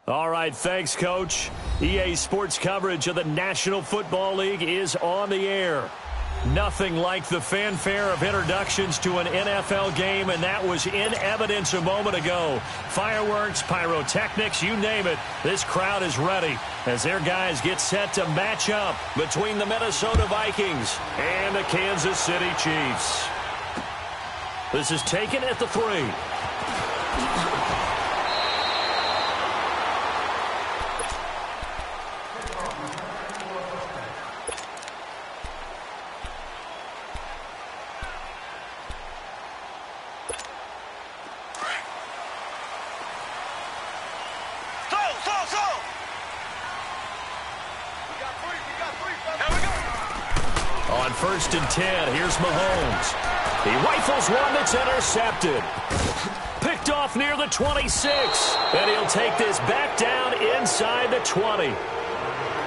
All right, thanks, Coach. EA Sports coverage of the National Football League is on the air. Nothing like the fanfare of introductions to an NFL game, and that was in evidence a moment ago. Fireworks, pyrotechnics, you name it. This crowd is ready as their guys get set to match up between the Minnesota Vikings and the Kansas City Chiefs. This is taken at the 3. On 1st and 10, here's Mahomes. He rifles one that's intercepted. Picked off near the 26. And he'll take this back down inside the 20.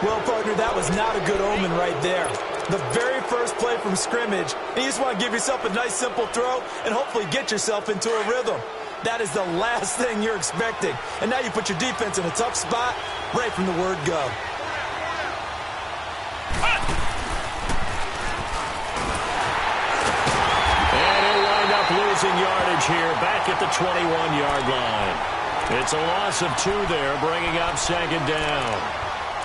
Well, partner, that was not a good omen right there. The very first play from scrimmage, and you just want to give yourself a nice simple throw and hopefully get yourself into a rhythm. That is the last thing you're expecting. And now you put your defense in a tough spot right from the word go. Losing yardage here back at the 21-yard line. It's a loss of 2 there, bringing up 2nd down.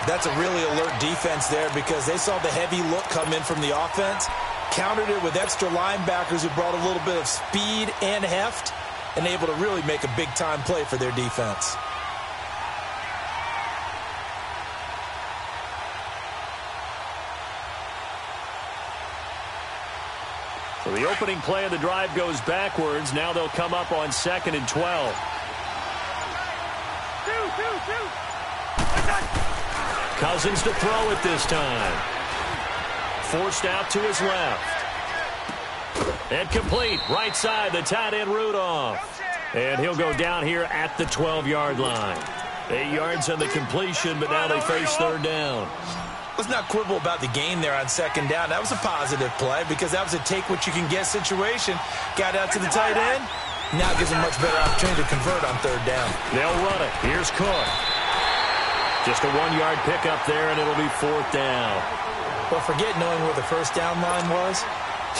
That's a really alert defense there because they saw the heavy look come in from the offense, countered it with extra linebackers who brought a little bit of speed and heft, and able to really make a big-time play for their defense. So the opening play of the drive goes backwards. Now they'll come up on 2nd and 12. Cousins to throw it this time. Forced out to his left. And complete. Right side, the tight end Rudolph. And he'll go down here at the 12-yard line. 8 yards on the completion, but now they face 3rd down. Let's not quibble about the gain there on 2nd down. That was a positive play because that was a take-what-you-can-get situation. Got out to the tight end. Now gives them much better opportunity to convert on 3rd down. They'll run it. Here's Cook. Just a 1-yard pickup there, and it'll be 4th down. Well, forget knowing where the first down line was.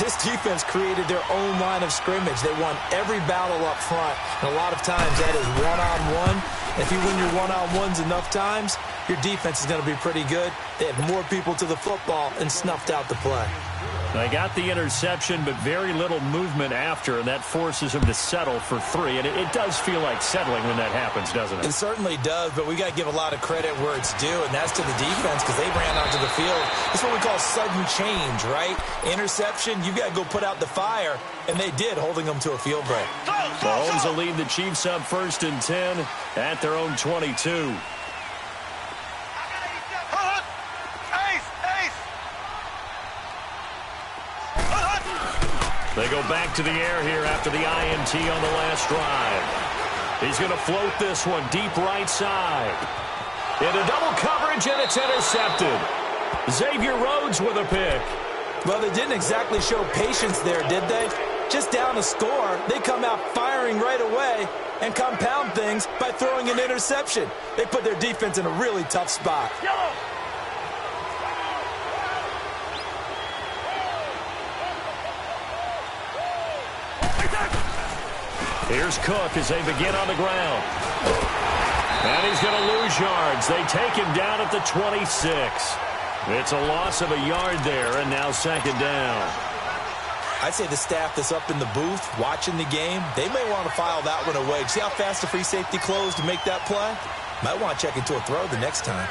This defense created their own line of scrimmage. They won every battle up front, and a lot of times that is one-on-one. If you win your one-on-ones enough times, your defense is going to be pretty good. They had more people to the football and snuffed out the play. They got the interception, but very little movement after, and that forces them to settle for 3. And it does feel like settling when that happens, doesn't it? It certainly does, but we got to give a lot of credit where it's due, and that's to the defense because they ran onto the field. It's what we call sudden change, right? Interception, you got to go put out the fire, and they did, holding them to a field goal. Mahomes will lead the Chiefs up 1st and 10 at their own 22. They go back to the air here after the INT on the last drive. He's going to float this one deep right side. Into double coverage, and it's intercepted. Xavier Rhodes with a pick. Well, they didn't exactly show patience there, did they? Just down a score, they come out firing right away and compound things by throwing an interception. They put their defense in a really tough spot. Here's Cook as they begin on the ground. And he's going to lose yards. They take him down at the 26. It's a loss of a yard there, and now 2nd down. I'd say the staff that's up in the booth watching the game, they may want to file that one away. See how fast the free safety closed to make that play? Might want to check into a throw the next time.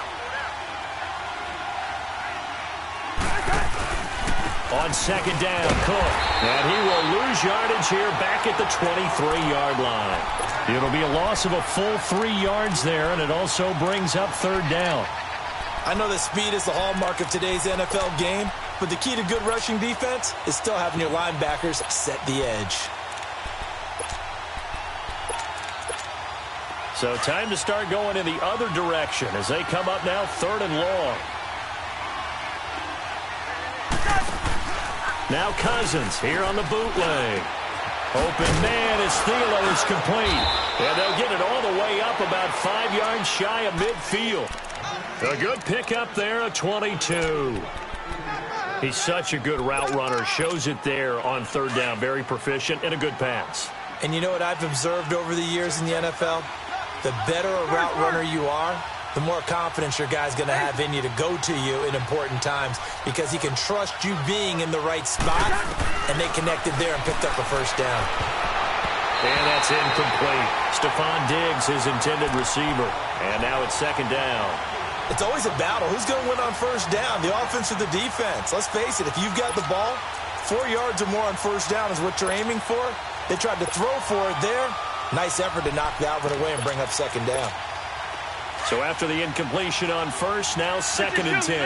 On 2nd down, Cook. And he will lose yardage here back at the 23-yard line. It'll be a loss of a full 3 yards there, and it also brings up 3rd down. I know that speed is the hallmark of today's NFL game, but the key to good rushing defense is still having your linebackers set the edge. So time to start going in the other direction as they come up now 3rd and long. Now Cousins here on the bootleg. Open man as Thielen is complete. And they'll get it all the way up about 5 yards shy of midfield. A good pickup there, a 22. He's such a good route runner. Shows it there on third down. Very proficient and a good pass. And you know what I've observed over the years in the NFL? The better a route runner you are, the more confidence your guy's going to have in you to go to you in important times because he can trust you being in the right spot, and they connected there and picked up a first down. And that's incomplete. Stephon Diggs, his intended receiver. And now it's second down. It's always a battle. Who's going to win on first down, the offense or the defense? Let's face it, if you've got the ball, 4 yards or more on first down is what you're aiming for. They tried to throw for it there. Nice effort to knock that one away and bring up second down. So after the incompletion on first, now second and 10.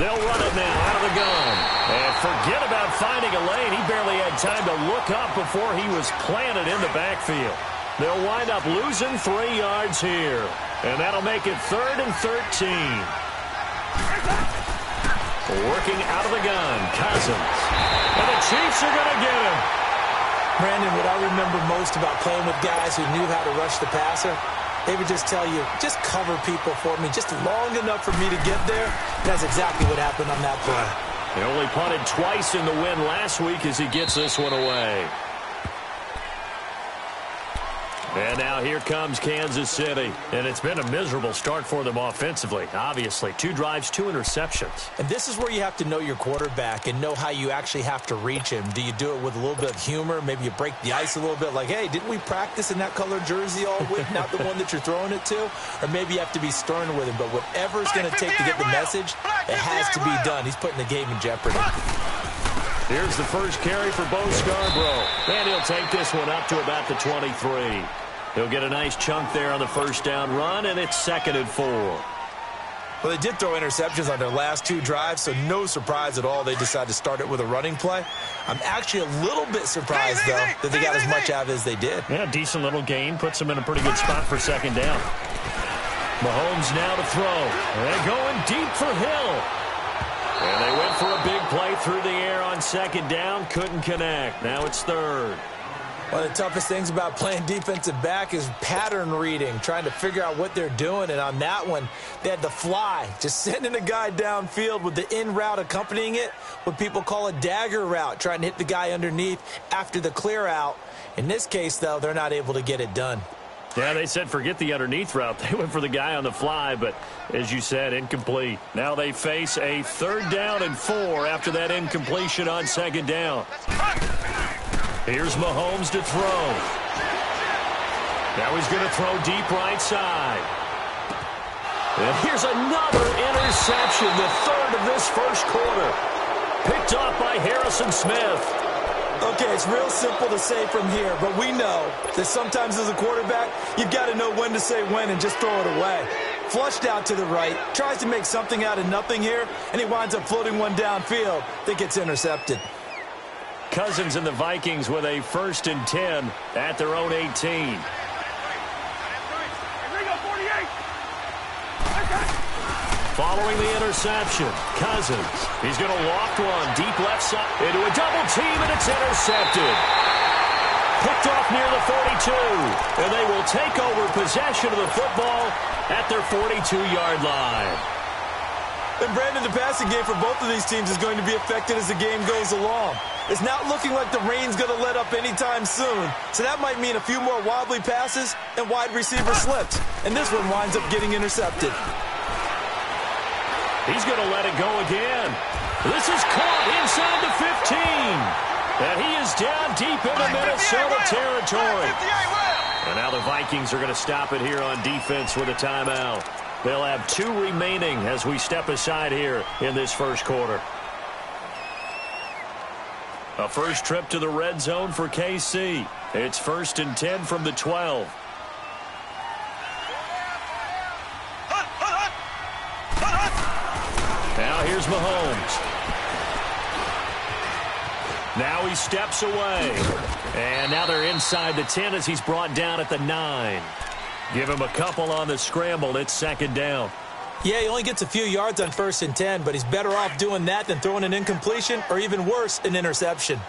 They'll run it now out of the gun. And forget about finding a lane. He barely had time to look up before he was planted in the backfield. They'll wind up losing 3 yards here. And that'll make it 3rd and 13. Working out of the gun, Cousins. And the Chiefs are going to get him. Brandon, what I remember most about playing with guys who knew how to rush the passer, they would just tell you, just cover people for me, just long enough for me to get there. That's exactly what happened on that play. He only punted twice in the win last week as he gets this one away. And now here comes Kansas City. And it's been a miserable start for them offensively. Obviously, 2 drives, 2 interceptions. And this is where you have to know your quarterback and know how you actually have to reach him. Do you do it with a little bit of humor? Maybe you break the ice a little bit like, hey, didn't we practice in that color jersey all week, not the one that you're throwing it to? Or maybe you have to be stern with him. But whatever it's going to take to get the message, it has to be done. He's putting the game in jeopardy. Here's the first carry for Bo Scarborough. And he'll take this one up to about the 23. He'll get a nice chunk there on the first down run, and it's 2nd and 4. Well, they did throw interceptions on their last 2 drives, so no surprise at all they decided to start it with a running play. I'm actually a little bit surprised, though, that they got as much out of it as they did. Yeah, decent little gain. Puts them in a pretty good spot for second down. Mahomes now to throw. They're going deep for Hill. And they went for a big play through the air on second down. Couldn't connect. Now it's 3rd. One of the toughest things about playing defensive back is pattern reading, trying to figure out what they're doing. And on that one, they had the fly, just sending a guy downfield with the in route accompanying it, what people call a dagger route, trying to hit the guy underneath after the clear out. In this case, though, they're not able to get it done. Yeah, they said forget the underneath route. They went for the guy on the fly, but as you said, incomplete. Now they face a 3rd down and 4 after that incompletion on second down. Here's Mahomes to throw. Now he's going to throw deep right side. And here's another interception, the 3rd of this first quarter. Picked off by Harrison Smith. Okay, it's real simple to say from here, but we know that sometimes as a quarterback, you've got to know when to say when and just throw it away. Flushed out to the right, tries to make something out of nothing here, and he winds up floating one downfield that gets intercepted. Cousins and the Vikings with a 1st and 10 at their own 18. Following the interception, Cousins. He's going to loft one deep left side into a double team, and it's intercepted. Picked off near the 42, and they will take over possession of the football at their 42-yard line. And Brandon, the passing game for both of these teams is going to be affected as the game goes along. It's not looking like the rain's going to let up anytime soon. So that might mean a few more wobbly passes and wide receiver slips. And this one winds up getting intercepted. He's going to let it go again. This is caught inside the 15. And he is down deep into Minnesota territory. And now the Vikings are going to stop it here on defense with a timeout. They'll have 2 remaining as we step aside here in this first quarter. A first trip to the red zone for KC. It's 1st and 10 from the 12. Now here's Mahomes. Now he steps away. And now they're inside the 10 as he's brought down at the 9. Give him a couple on the scramble. It's 2nd down. Yeah, he only gets a few yards on 1st and 10, but he's better off doing that than throwing an incompletion or even worse, an interception.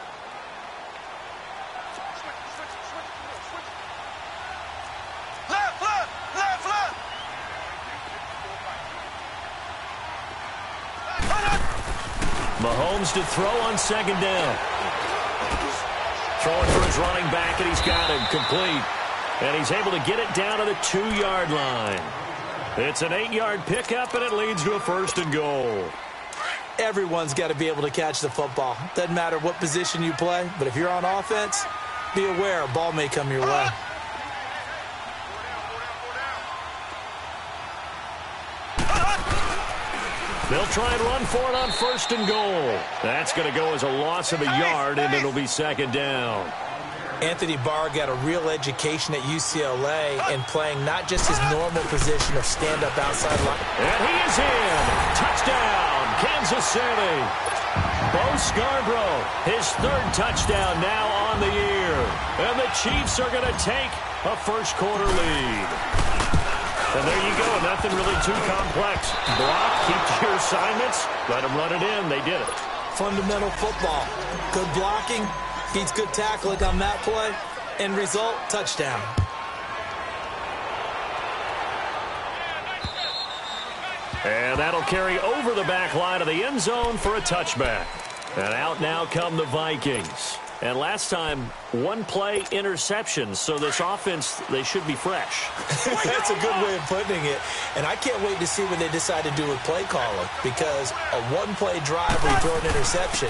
Mahomes to throw on 2nd down. Throwing for his running back, and he's got him complete. And he's able to get it down to the 2-yard line. It's an 8-yard pickup, and it leads to a 1st and goal. Everyone's got to be able to catch the football. Doesn't matter what position you play, but if you're on offense, be aware a ball may come your way. They'll try and run for it on 1st and goal. That's going to go as a loss of a yard, and it'll be 2nd down. Anthony Barr got a real education at UCLA in playing not just his normal position of stand-up outside line. And he is in. Touchdown, Kansas City. Bo Scarborough, his 3rd touchdown now on the year. And the Chiefs are going to take a first-quarter lead. And there you go, nothing really too complex. Block, keep your assignments, let them run it in. They did it. Fundamental football. Good blocking, beats good tackling on that play. End result, touchdown. And that'll carry over the back line of the end zone for a touchback. And out now come the Vikings. And last time, 1-play interceptions. So this offense, they should be fresh. That's a good way of putting it. And I can't wait to see what they decide to do with play calling. Because a 1-play drive where you throw an interception,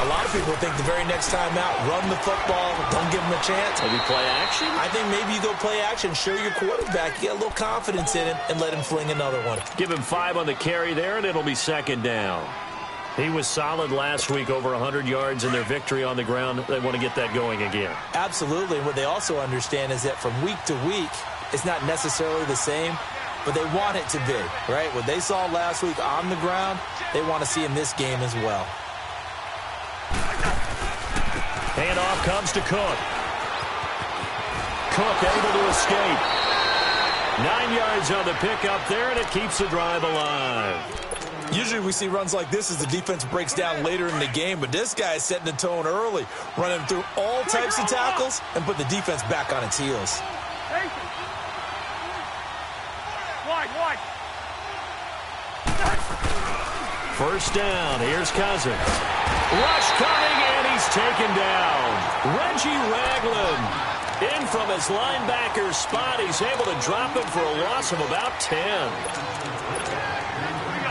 a lot of people think the very next time out, run the football, don't give them a chance. Maybe play action? I think maybe you go play action, show your quarterback, you get a little confidence in him, and let him fling another one. Give him 5 on the carry there, and it'll be 2nd down. He was solid last week, over 100 yards in their victory on the ground. They want to get that going again. Absolutely. And what they also understand is that from week to week, it's not necessarily the same, but they want it to be, right? What they saw last week on the ground, they want to see in this game as well. Handoff comes to Cook. Cook able to escape. 9 yards on the pickup there, and it keeps the drive alive. Usually we see runs like this as the defense breaks down later in the game, but this guy is setting the tone early, running through all types of tackles and put the defense back on its heels. First down, here's Cousins. Rush coming, and he's taken down. Reggie Ragland in from his linebacker spot. He's able to drop him for a loss of about 10.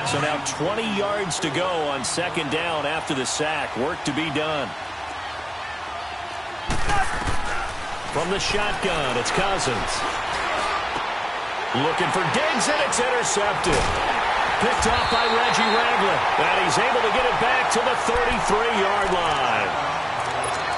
So now 20 yards to go on 2nd down after the sack. Work to be done. From the shotgun, it's Cousins. Looking for Diggs, and it's intercepted. Picked off by Reggie Ragland. And he's able to get it back to the 33-yard line.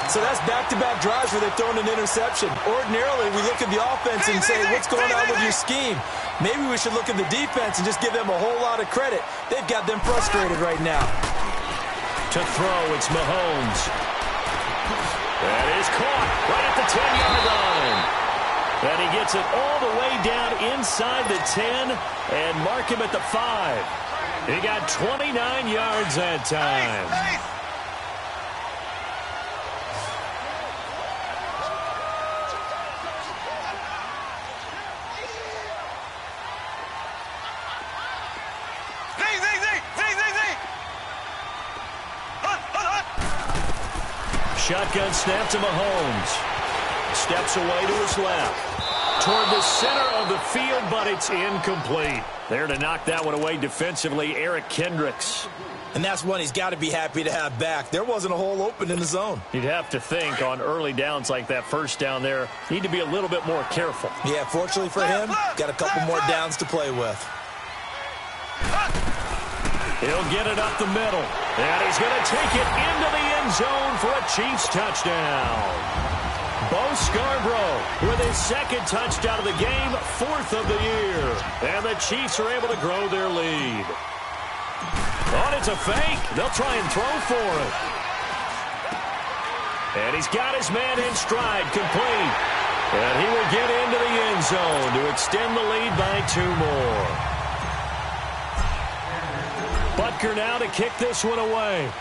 So that's back-to-back drives where they've thrown an interception. Ordinarily, we look at the offense and say, what's going on with your scheme? Maybe we should look at the defense and just give them a whole lot of credit. They've got them frustrated right now. To throw, it's Mahomes. That is caught right at the 10-yard line. And he gets it all the way down inside the 10 and mark him at the 5. He got 29 yards that time. Shotgun snap to Mahomes. Steps away to his left. Toward the center of the field, but it's incomplete. There to knock that one away defensively, Eric Kendricks. And that's one he's got to be happy to have back. There wasn't a hole open in the zone. You'd have to think on early downs like that first down there, need to be a little bit more careful. Yeah, fortunately for him, got a couple more downs to play with. He'll get it up the middle. And he's going to take it into the end zone for a Chiefs touchdown. Bo Scarborough with his 2nd touchdown of the game, 4th of the year. And the Chiefs are able to grow their lead. Oh, it's a fake. They'll try and throw for it. And he's got his man in stride, complete. And he will get into the end zone to extend the lead by 2 more. Butker now to kick this one away.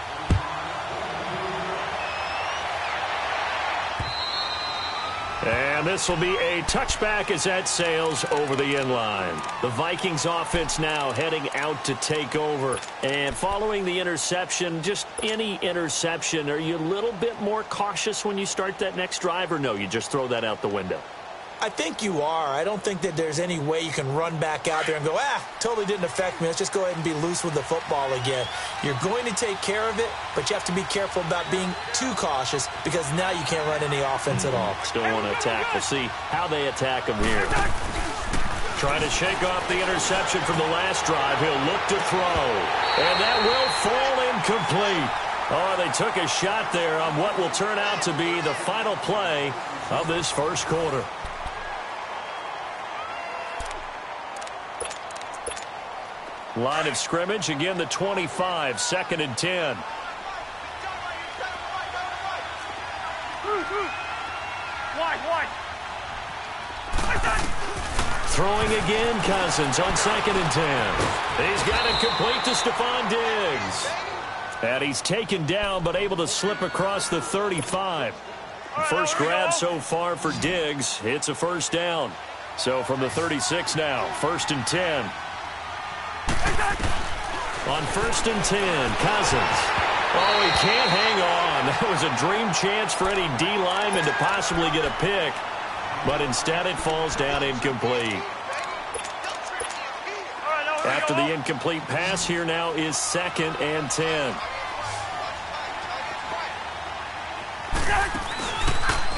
And this will be a touchback as that sails over the end line. The Vikings offense now heading out to take over. And following the interception, just any interception, are you a little bit more cautious when you start that next drive, or no, you just throw that out the window? I think you are. I don't think that there's any way you can run back out there and go, totally didn't affect me. Let's just go ahead and be loose with the football again. You're going to take care of it, but you have to be careful about being too cautious because now you can't run any offense at all. Still want to attack. We'll see how they attack him here. Trying to shake off the interception from the last drive. He'll look to throw. And that will fall incomplete. Oh, they took a shot there on what will turn out to be the final play of this first quarter. Line of scrimmage, again the 25, 2nd and 10. Throwing again, Cousins on 2nd and 10. He's got it complete to Stephon Diggs. And he's taken down but able to slip across the 35. First grab so far for Diggs. It's a first down. So from the 36 now, 1st and 10. On 1st and 10, Cousins. Oh, he can't hang on. That was a dream chance for any D lineman to possibly get a pick. But instead it falls down incomplete. After the incomplete pass, here now is 2nd and 10.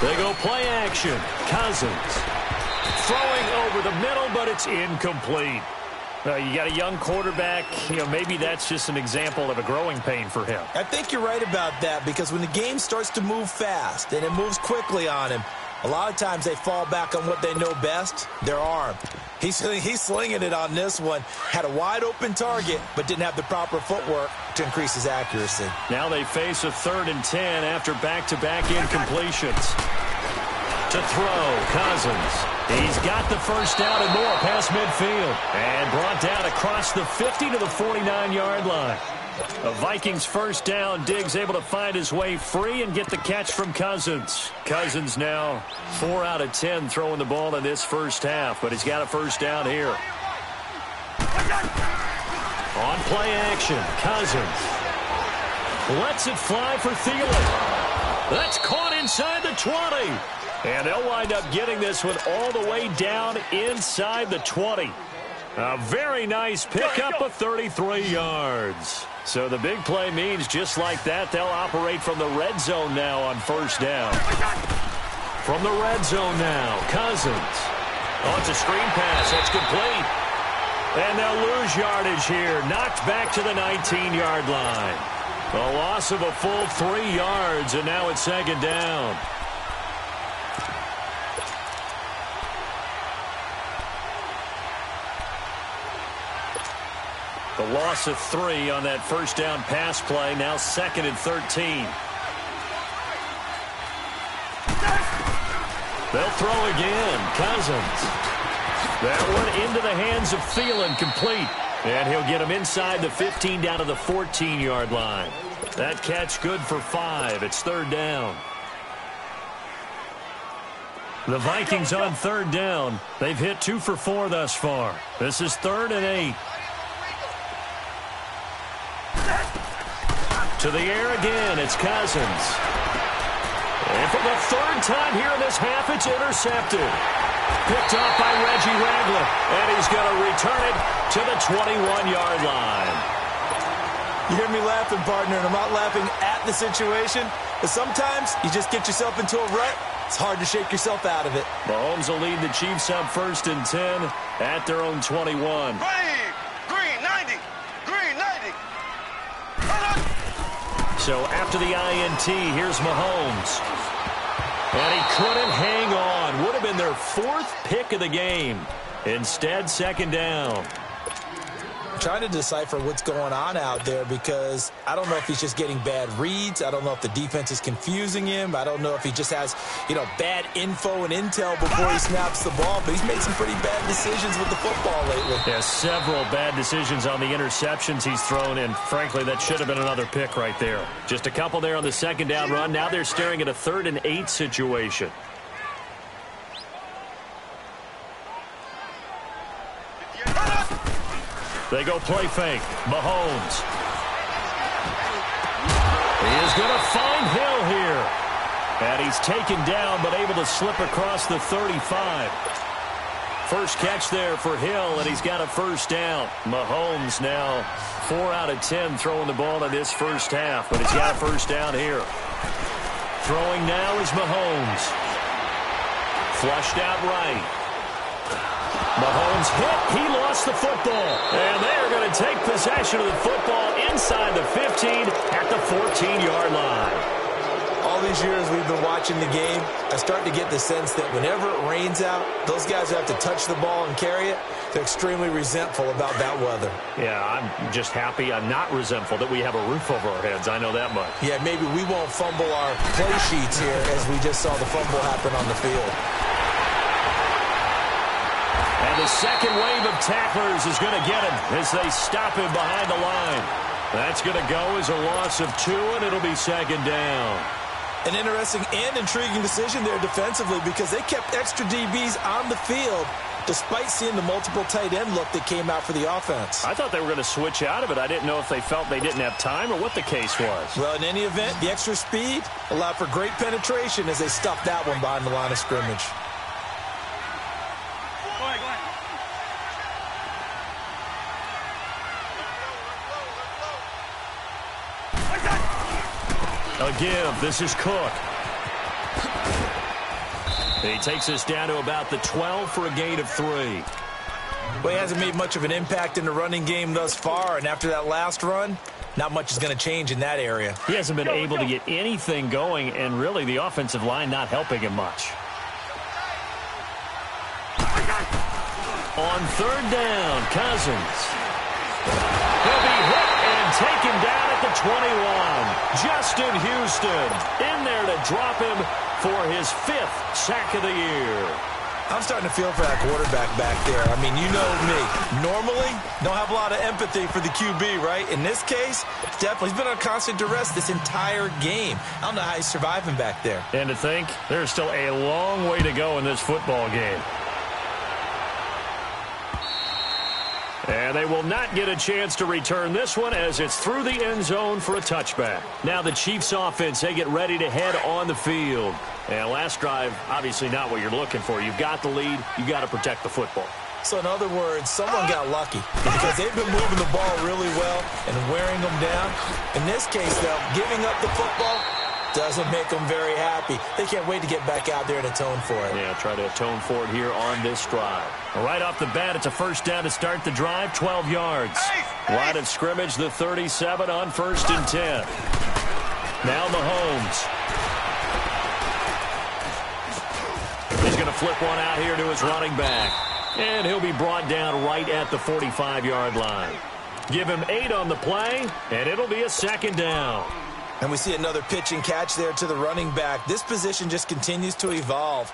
They go play action. Cousins. Throwing over the middle, but it's incomplete. You got a young quarterback. Maybe that's just an example of a growing pain for him. I think you're right about that because when the game starts to move fast and it moves quickly on him, a lot of times they fall back on what they know best, their arm. He's slinging it on this one. Had a wide open target, but didn't have the proper footwork to increase his accuracy. Now they face a 3rd and 10 after back-to-back incompletions. To throw, Cousins. He's got the first down and more past midfield. And brought down across the 50 to the 49-yard line. A Vikings first down. Diggs able to find his way free and get the catch from Cousins. Cousins now 4 out of 10 throwing the ball in this first half, but he's got a first down here. On play action, Cousins lets it fly for Thielen. That's caught inside the 20. And they'll wind up getting this one all the way down inside the 20. A very nice pickup of 33 yards. So the big play means just like that, they'll operate from the red zone now on first down. From the red zone now, Cousins. Oh, it's a screen pass. That's complete. And they'll lose yardage here. Knocked back to the 19-yard line. A loss of a full 3 yards, and now it's 2nd down. The loss of 3 on that first down pass play. Now 2nd and 13. They'll throw again. Cousins. That one into the hands of Thielen, complete. And he'll get him inside the 15 down to the 14-yard line. That catch good for 5. It's 3rd down. The Vikings on 3rd down. They've hit 2 for 4 thus far. This is 3rd and 8. To the air again, it's Cousins. And for the 3rd time here in this half, it's intercepted. Picked off by Reggie Ragland, and he's going to return it to the 21-yard line. You hear me laughing, partner, and I'm not laughing at the situation, but sometimes you just get yourself into a rut. It's hard to shake yourself out of it. Mahomes will lead the Chiefs up 1st and 10 at their own 21. Green 90. Green 90. So after the INT, here's Mahomes. And he couldn't hang on. Would have been their 4th pick of the game. Instead, 2nd down. trying to decipher what's going on out there because I don't know if he's just getting bad reads. I don't know if the defense is confusing him. I don't know if he just has, bad info and intel before he snaps the ball. But he's made some pretty bad decisions with the football lately. Yeah, several bad decisions on the interceptions he's thrown, and frankly, that should have been another pick right there. Just a couple there on the second down run. Now they're staring at a 3rd and 8 situation. They go play fake. Mahomes. He is going to find Hill here. And he's taken down, but able to slip across the 35. First catch there for Hill, and he's got a first down. Mahomes now 4 out of 10 throwing the ball in this first half, but he's got a first down here. Throwing now is Mahomes. Flushed out right. Mahomes hit. He lost the football. And they are going to take possession of the football inside the 15 at the 14-yard line. All these years we've been watching the game, I start to get the sense that whenever it rains out, those guys who have to touch the ball and carry it, they're extremely resentful about that weather. Yeah, I'm just happy I'm not resentful that we have a roof over our heads. I know that much. Yeah, maybe we won't fumble our play sheets here as we just saw the fumble happen on the field. And the second wave of tacklers is going to get him as they stop him behind the line. That's going to go as a loss of 2, and it'll be second down. An interesting and intriguing decision there defensively because they kept extra DBs on the field despite seeing the multiple tight end look that came out for the offense. I thought they were going to switch out of it. I didn't know if they felt they didn't have time or what the case was. Well, in any event, the extra speed allowed for great penetration as they stuffed that one behind the line of scrimmage. A give. This is Cook. He takes us down to about the 12 for a gain of 3. Well, he hasn't made much of an impact in the running game thus far, and after that last run, not much is going to change in that area. He hasn't been able to get anything going, and really the offensive line not helping him much. On 3rd down, Cousins. He'll be hit and taken down at the 21. Justin Houston in there to drop him for his 5th sack of the year. I'm starting to feel for that quarterback back there. I mean, you know me. Normally, don't have a lot of empathy for the QB, right? In this case, definitely. He's been on constant duress this entire game. I don't know how he's surviving back there. And to think, there's still a long way to go in this football game. And they will not get a chance to return this one as it's through the end zone for a touchback. Now the Chiefs offense, they get ready to head on the field. And last drive, obviously not what you're looking for. You've got the lead. You've got to protect the football. So in other words, someone got lucky because they've been moving the ball really well and wearing them down. In this case, though, giving up the football doesn't make them very happy. They can't wait to get back out there and atone for it. Yeah, try to atone for it here on this drive. Right off the bat, it's a first down to start the drive, 12 yards. Line of scrimmage, the 37 on 1st and 10. Now Mahomes. He's going to flip one out here to his running back. And he'll be brought down right at the 45-yard line. Give him 8 on the play, and it'll be a second down. And we see another pitch and catch there to the running back. This position just continues to evolve.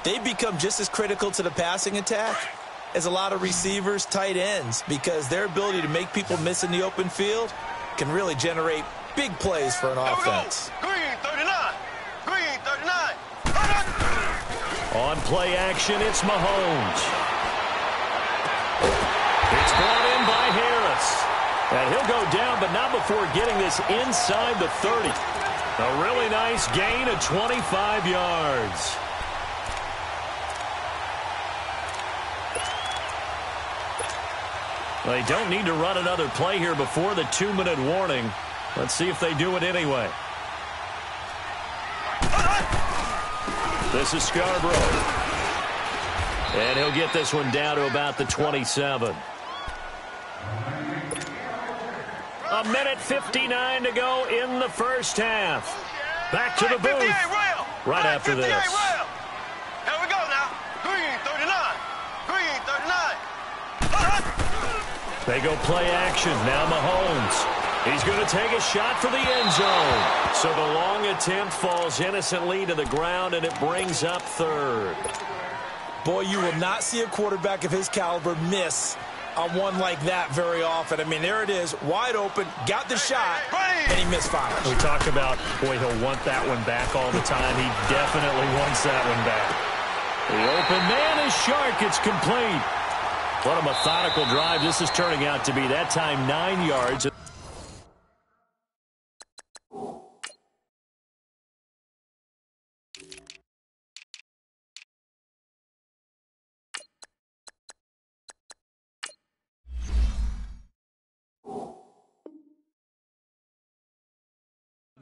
They become just as critical to the passing attack as a lot of receivers, tight ends, because their ability to make people miss in the open field can really generate big plays for an offense. Green 39. Green 39. On play action, it's Mahomes. It's brought in by Harris. And he'll go down, but not before getting this inside the 30. A really nice gain of 25 yards. They don't need to run another play here before the 2-minute warning. Let's see if they do it anyway. This is Scarborough. And he'll get this one down to about the 27. A minute 59 to go in the first half. Back to the booth right after this. Here we go now. Green 39. Green 39. They go play action. Now Mahomes. He's going to take a shot for the end zone. So the long attempt falls innocently to the ground, and it brings up third. Boy, you will not see a quarterback of his caliber miss on one like that very often. I mean, there it is, wide open, got the shot, and he misfires. We talked about, boy, he'll want that one back all the time. He definitely wants that one back. The open man is Shark. It's complete. What a methodical drive this is turning out to be. That time 9 yards.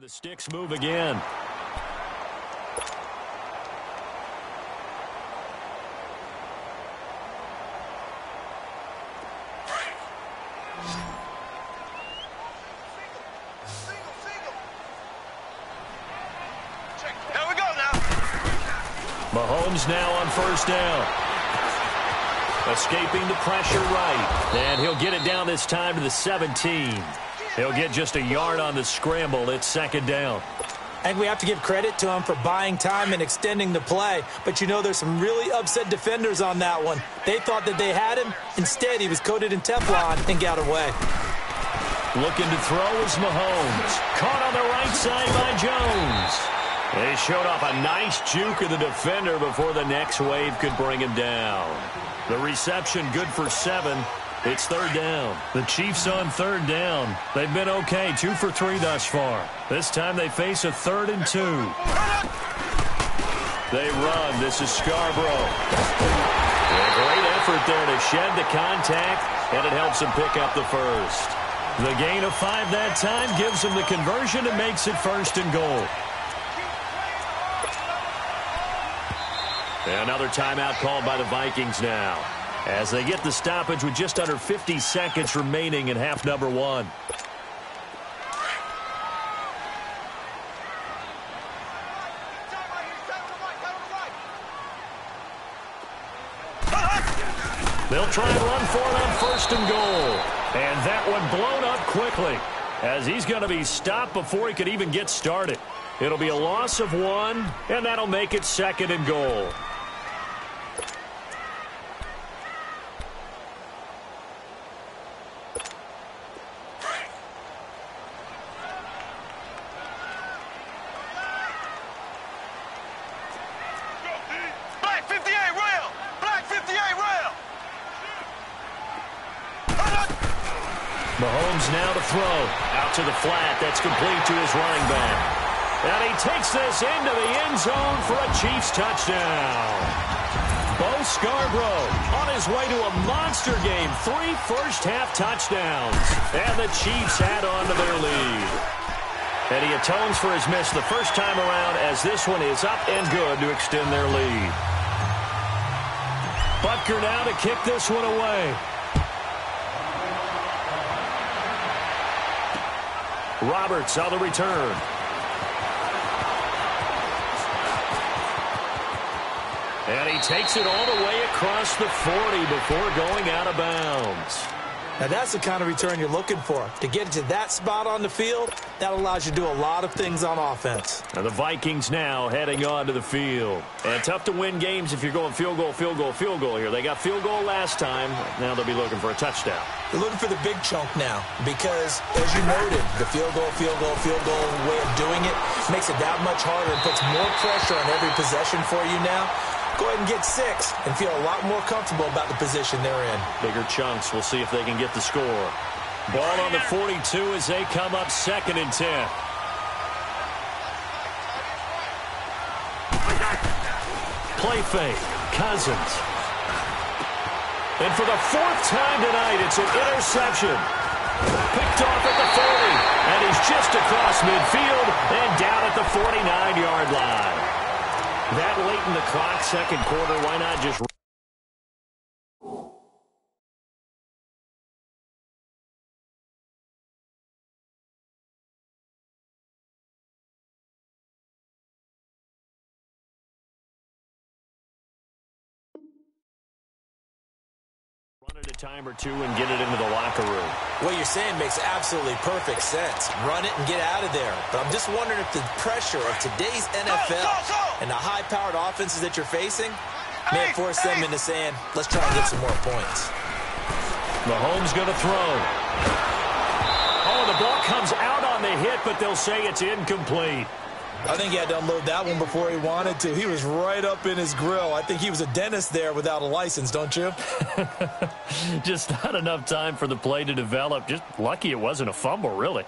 The sticks move again. Here we go now. Mahomes now on first down. Escaping the pressure right. And he'll get it down this time to the 17. He'll get just a yard on the scramble. It's second down. I think we have to give credit to him for buying time and extending the play. But, you know, there's some really upset defenders on that one. They thought that they had him. Instead, he was coated in Teflon and got away. Looking to throw is Mahomes. Caught on the right side by Jones. They showed off a nice juke of the defender before the next wave could bring him down. The reception good for 7. It's third down. The Chiefs on third down. They've been okay, 2 for 3 thus far. This time they face a 3rd and 2. They run. This is Scarborough. A great effort there to shed the contact, and it helps him pick up the first. The gain of 5 that time gives him the conversion and makes it 1st and goal. Another timeout called by the Vikings now, as they get the stoppage with just under 50 seconds remaining in half number 1. They'll try and run for it on 1st and goal. And that one blown up quickly, as he's going to be stopped before he could even get started. It'll be a loss of 1, and that'll make it 2nd and goal. Mahomes now to throw. Out to the flat. That's complete to his running back. And he takes this into the end zone for a Chiefs touchdown. Bo Scarborough on his way to a monster game. 3 first-half touchdowns. And the Chiefs add on to their lead. And he atones for his miss the first time around, as this one is up and good to extend their lead. Butker now to kick this one away. Roberts on the return. And he takes it all the way across the 40 before going out of bounds. Now, that's the kind of return you're looking for. To get to that spot on the field, that allows you to do a lot of things on offense. And the Vikings now heading on to the field. And tough to win games if you're going field goal, field goal, field goal here. They got field goal last time. Now they'll be looking for a touchdown. They're looking for the big chunk now because, as you noted, the field goal way of doing it makes it that much harder and puts more pressure on every possession for you now. Go ahead and get 6 and feel a lot more comfortable about the position they're in. Bigger chunks. We'll see if they can get the score. Ball on the 42 as they come up 2nd and 10. Play fake. Cousins. And for the 4th time tonight, it's an interception. Picked off at the 40. And he's just across midfield and down at the 49-yard line. That late in the clock, 2nd quarter, why not just... Run it time or two and get it into the locker room. What you're saying makes absolutely perfect sense. Run it and get out of there. But I'm just wondering if the pressure of today's NFL and the high-powered offenses that you're facing may have forced them into saying, let's try and get some more points. Mahomes going to throw. Oh, the ball comes out on the hit, but they'll say it's incomplete. I think he had to unload that one before he wanted to. He was right up in his grill. I think he was a dentist there without a license, don't you? Just not enough time for the play to develop. Just lucky it wasn't a fumble, really.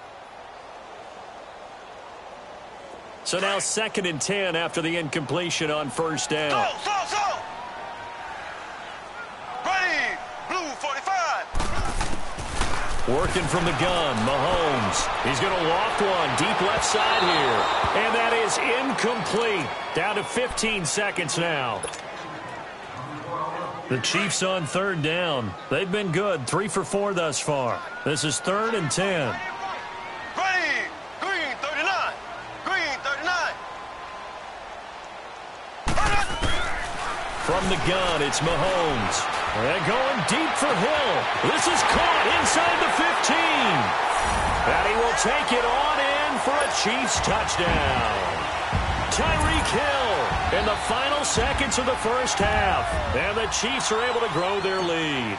So now 2nd and 10 after the incompletion on first down. Ready, blue 45. Working from the gun, Mahomes. He's going to loft one deep left side here. And that is incomplete. Down to 15 seconds now. The Chiefs on 3rd down. They've been good, 3 for 4 thus far. This is 3rd and 10. Ready, green 39. Green 39. From the gun, it's Mahomes. They're going deep for Hill. This is caught inside the 15. And he will take it on in for a Chiefs touchdown. Tyreek Hill in the final seconds of the first half. And the Chiefs are able to grow their lead.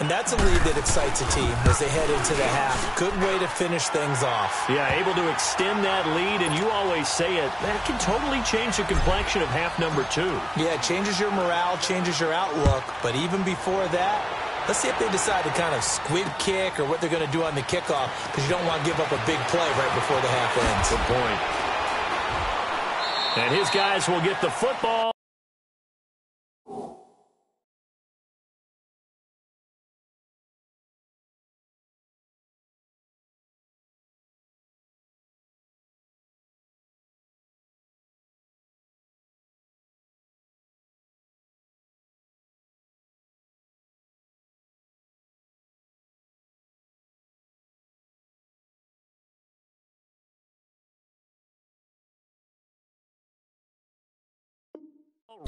And that's a lead that excites a team as they head into the half. Good way to finish things off. Yeah, able to extend that lead, and you always say it, that can totally change the complexion of half number 2. Yeah, it changes your morale, changes your outlook. But even before that, let's see if they decide to kind of squib kick or what they're going to do on the kickoff, because you don't want to give up a big play right before the half ends. Good point. And his guys will get the football.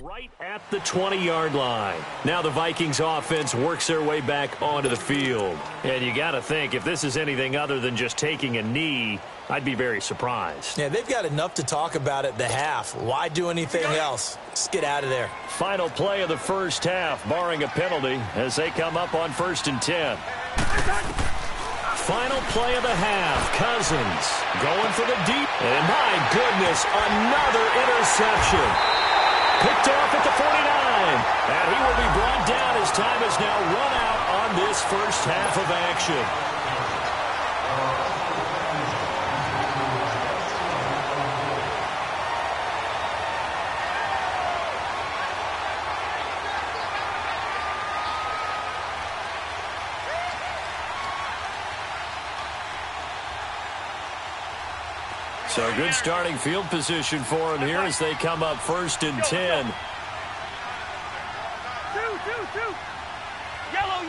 Right at the 20-yard line. Now the Vikings offense works their way back onto the field. And you got to think, if this is anything other than just taking a knee, I'd be very surprised. Yeah, they've got enough to talk about at the half. Why do anything else? Just get out of there. Final play of the first half, barring a penalty, as they come up on 1st and 10. Final play of the half, Cousins going for the deep. And my goodness, another interception. Picked off at the 49, and he will be brought down as time has now run out on this first half of action. So good starting field position for him here as they come up 1st and 10. Yellow.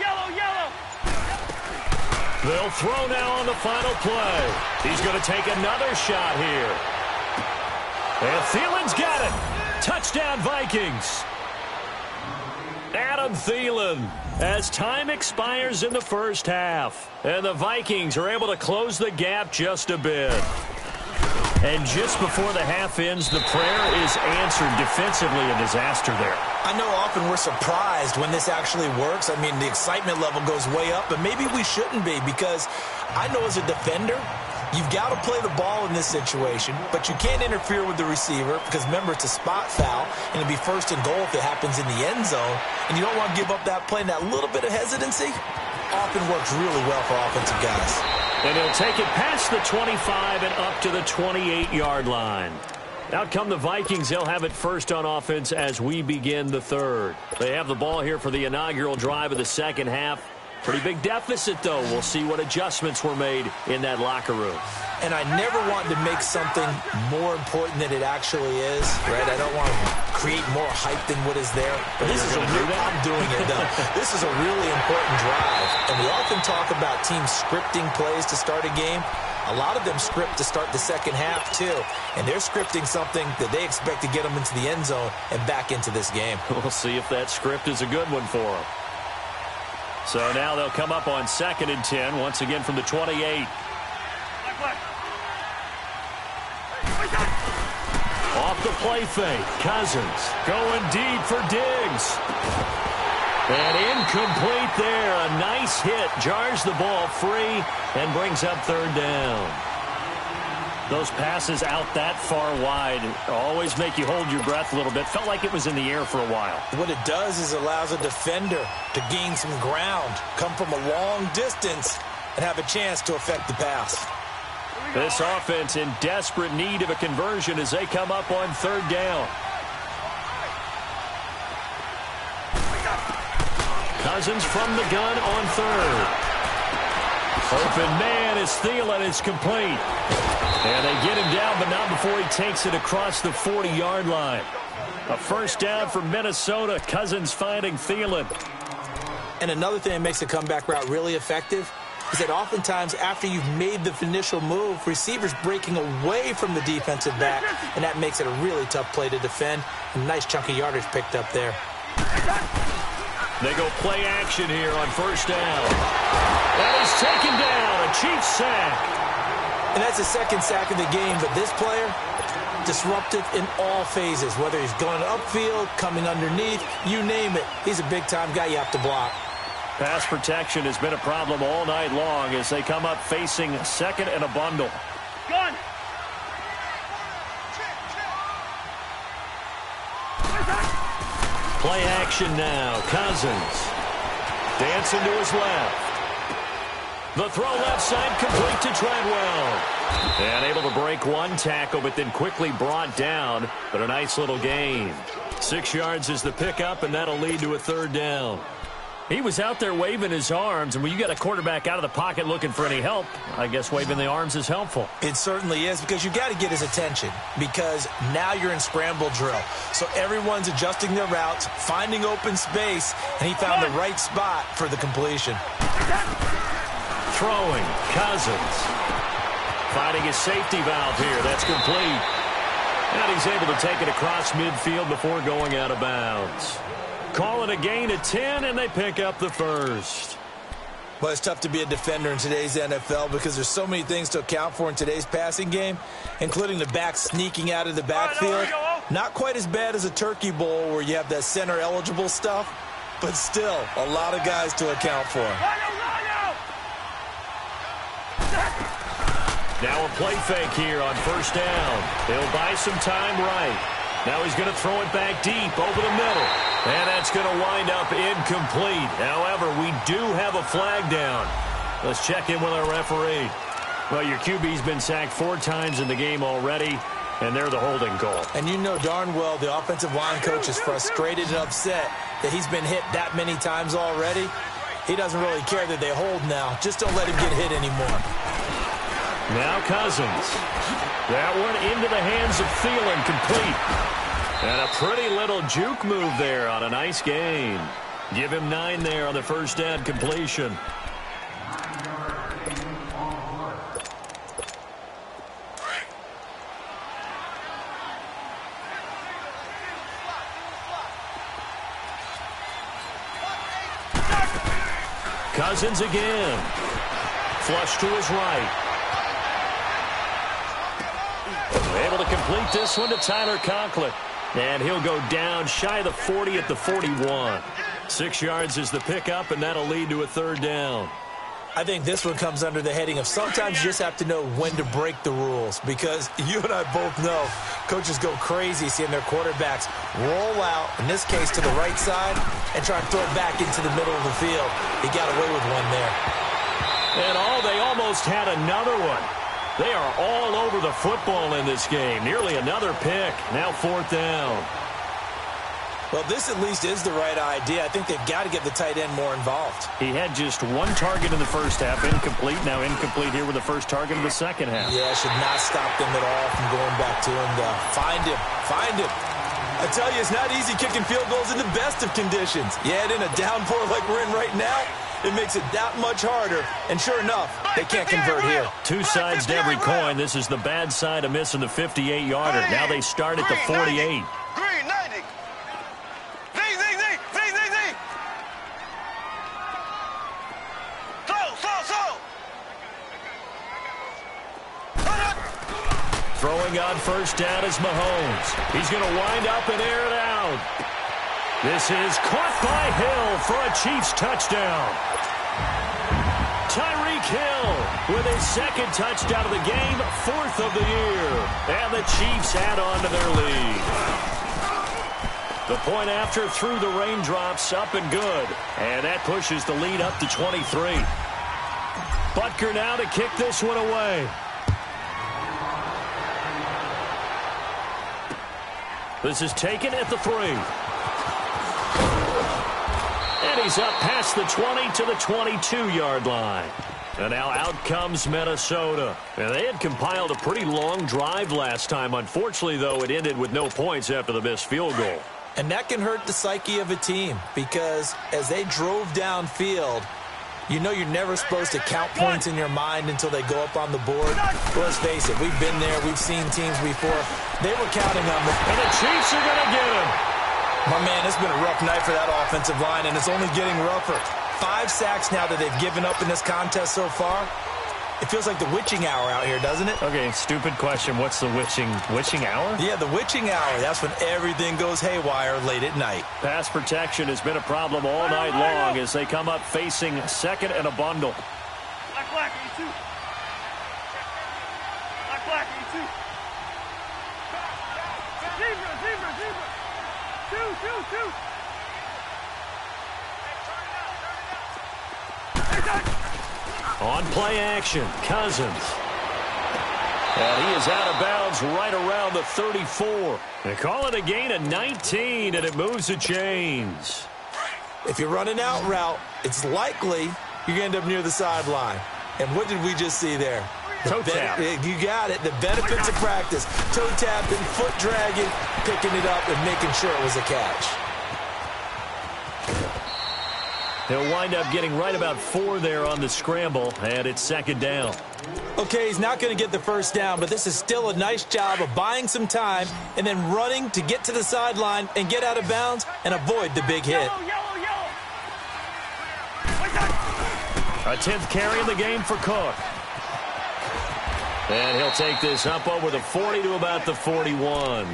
They'll throw now on the final play. He's going to take another shot here. And Thielen's got it. Touchdown, Vikings. Adam Thielen as time expires in the first half. And the Vikings are able to close the gap just a bit. And just before the half ends, the prayer is answered. Defensively, a disaster there. I know often we're surprised when this actually works. I mean, the excitement level goes way up, but maybe we shouldn't be, because I know as a defender, you've got to play the ball in this situation, but you can't interfere with the receiver because, remember, it's a spot foul, and it'll be 1st and goal if it happens in the end zone, and you don't want to give up that play. And that little bit of hesitancy often works really well for offensive guys. And he'll take it past the 25 and up to the 28-yard line. Out come the Vikings. They'll have it first on offense as we begin the 3rd. They have the ball here for the inaugural drive of the second half. Pretty big deficit, though. We'll see what adjustments were made in that locker room. And I never want to make something more important than it actually is, right? I don't want to create more hype than what is there. But this is I'm doing it, though. This is a really important drive. And we often talk about teams scripting plays to start a game. A lot of them script to start the second half, too. And they're scripting something that they expect to get them into the end zone and back into this game. We'll see if that script is a good one for them. So now they'll come up on 2nd and 10, once again from the 28. Off the play fake, Cousins going deep for Diggs. And incomplete there. A nice hit. Jars the ball free and brings up 3rd down. Those passes out that far wide always make you hold your breath a little bit. Felt like it was in the air for a while. What it does is allows a defender to gain some ground, come from a long distance, and have a chance to affect the pass. This offense in desperate need of a conversion as they come up on 3rd down. Cousins from the gun on 3rd. Open man is Thielen. It's complete. And they get him down, but not before he takes it across the 40-yard line. A 1st down for Minnesota. Cousins finding Thielen. And another thing that makes the comeback route really effective is that oftentimes after you've made the initial move, receivers breaking away from the defensive back, and that makes it a really tough play to defend. A nice chunk of yardage picked up there. They go play action here on 1st down. And he's taken down. A Chiefs sack. And that's the 2nd sack of the game, but this player, disruptive in all phases, whether he's going upfield, coming underneath, you name it. He's a big-time guy you have to block. Pass protection has been a problem all night long as they come up facing 2nd and a bundle. Gun. Play action now. Cousins dancing to his left. The throw left side complete to Treadwell. And able to break one tackle, but then quickly brought down. But a nice little gain. 6 yards is the pickup, and that'll lead to a 3rd down. He was out there waving his arms, and when you got a quarterback out of the pocket looking for any help, I guess waving the arms is helpful. It certainly is, because you got to get his attention, because now you're in scramble drill. So everyone's adjusting their routes, finding open space, and he found the right spot for the completion. Throwing, Cousins. Finding his safety valve here. That's complete. And he's able to take it across midfield before going out of bounds. Call it a gain of 10, and they pick up the 1st. Well, it's tough to be a defender in today's NFL because there's so many things to account for in today's passing game, including the back sneaking out of the backfield. Not quite as bad as a turkey bowl where you have that center-eligible stuff, but still a lot of guys to account for. Now a play fake here on 1st down. He'll buy some time right. Now he's going to throw it back deep over the middle. And that's going to wind up incomplete. However, we do have a flag down. Let's check in with our referee. Well, your QB's been sacked 4 times in the game already, and they're the holding call. And you know darn well the offensive line coach is frustrated and upset that he's been hit that many times already. He doesn't really care that they hold now. Just don't let him get hit anymore. Now Cousins. That one into the hands of Thielen, complete. And a pretty little juke move there on a nice gain. Give him 9 there on the 1st down completion. Cousins again. Flush to his right. Able to complete this one to Tyler Conklin. And he'll go down shy of the 40 at the 41. 6 yards is the pickup, and that'll lead to a 3rd down. I think this one comes under the heading of sometimes you just have to know when to break the rules, because you and I both know coaches go crazy seeing their quarterbacks roll out, in this case to the right side, and try to throw it back into the middle of the field. He got away with one there. And they almost had another one. They are all over the football in this game. Nearly another pick. Now 4th down. Well, this at least is the right idea. I think they've got to get the tight end more involved. He had just 1 target in the first half, incomplete. Now incomplete here with the first target in the second half. Yeah, should not stop them at all from going back to him. Find him. Find him. I tell you, it's not easy kicking field goals in the best of conditions. Yet in a downpour like we're in right now, it makes it that much harder. And sure enough, they can't convert here. 2 sides to every coin. This is the bad side of missing the 58-yarder. Now they start at the 48. Green 90. Z. throwing on first down is Mahomes. He's going to wind up and air it out. This is caught by Hill for a Chiefs touchdown. Tyreek Hill with his second touchdown of the game, fourth of the year. And the Chiefs add on to their lead. The point after through the raindrops, up and good. And that pushes the lead up to 23. Butker now to kick this one away. This is taken at the 3. And he's up past the 20 to the 22-yard line. And now out comes Minnesota. And they had compiled a pretty long drive last time. Unfortunately, though, it ended with no points after the missed field goal. And that can hurt the psyche of a team because as they drove downfield, you know you're never supposed to count points in your mind until they go up on the board. But let's face it, we've been there. We've seen teams before. They were counting on them. And the Chiefs are going to get him. My man, it's been a rough night for that offensive line, and it's only getting rougher. 5 sacks now that they've given up in this contest so far. It feels like the witching hour out here, doesn't it? Okay, stupid question. What's the witching hour? Yeah, the witching hour. That's when everything goes haywire late at night. Pass protection has been a problem all night long as they come up facing second and a bundle. Black, E2. Black, E2. Zebra. 2. On play action, Cousins. And he is out of bounds right around the 34. They call it a gain of 19, and it moves the chains. If you're running out route, it's likely you're going to end up near the sideline. And what did we just see there? Toe tap. You got it. The benefits of practice. Toe tapping, foot dragging, picking it up, and making sure it was a catch. He'll wind up getting right about 4 there on the scramble, and it's second down. Okay, he's not going to get the first down, but this is still a nice job of buying some time and then running to get to the sideline and get out of bounds and avoid the big hit. A 10th carry in the game for Cook. And he'll take this up over the 40 to about the 41.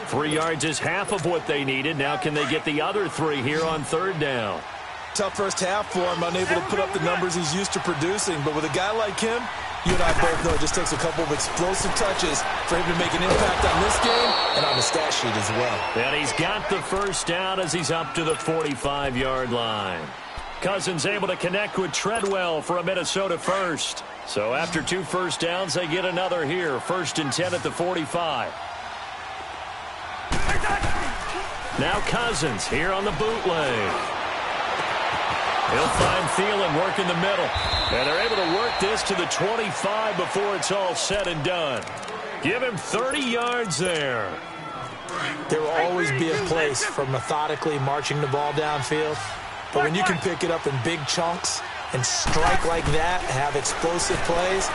3 yards is half of what they needed. Now can they get the other 3 here on third down? Tough first half for him, unable to put up the numbers he's used to producing. But with a guy like him, you and I both know it just takes a couple of explosive touches for him to make an impact on this game and on the stat sheet as well. And he's got the first down as he's up to the 45-yard line. Cousins able to connect with Treadwell for a Minnesota first. So after 2 first downs, they get another here. 1st and 10 at the 45. Now Cousins here on the bootleg. He'll find Thielen working the middle. And they're able to work this to the 25 before it's all said and done. Give him 30 yards there. There will always be a place for methodically marching the ball downfield. But when you can pick it up in big chunks and strike like that, have explosive plays,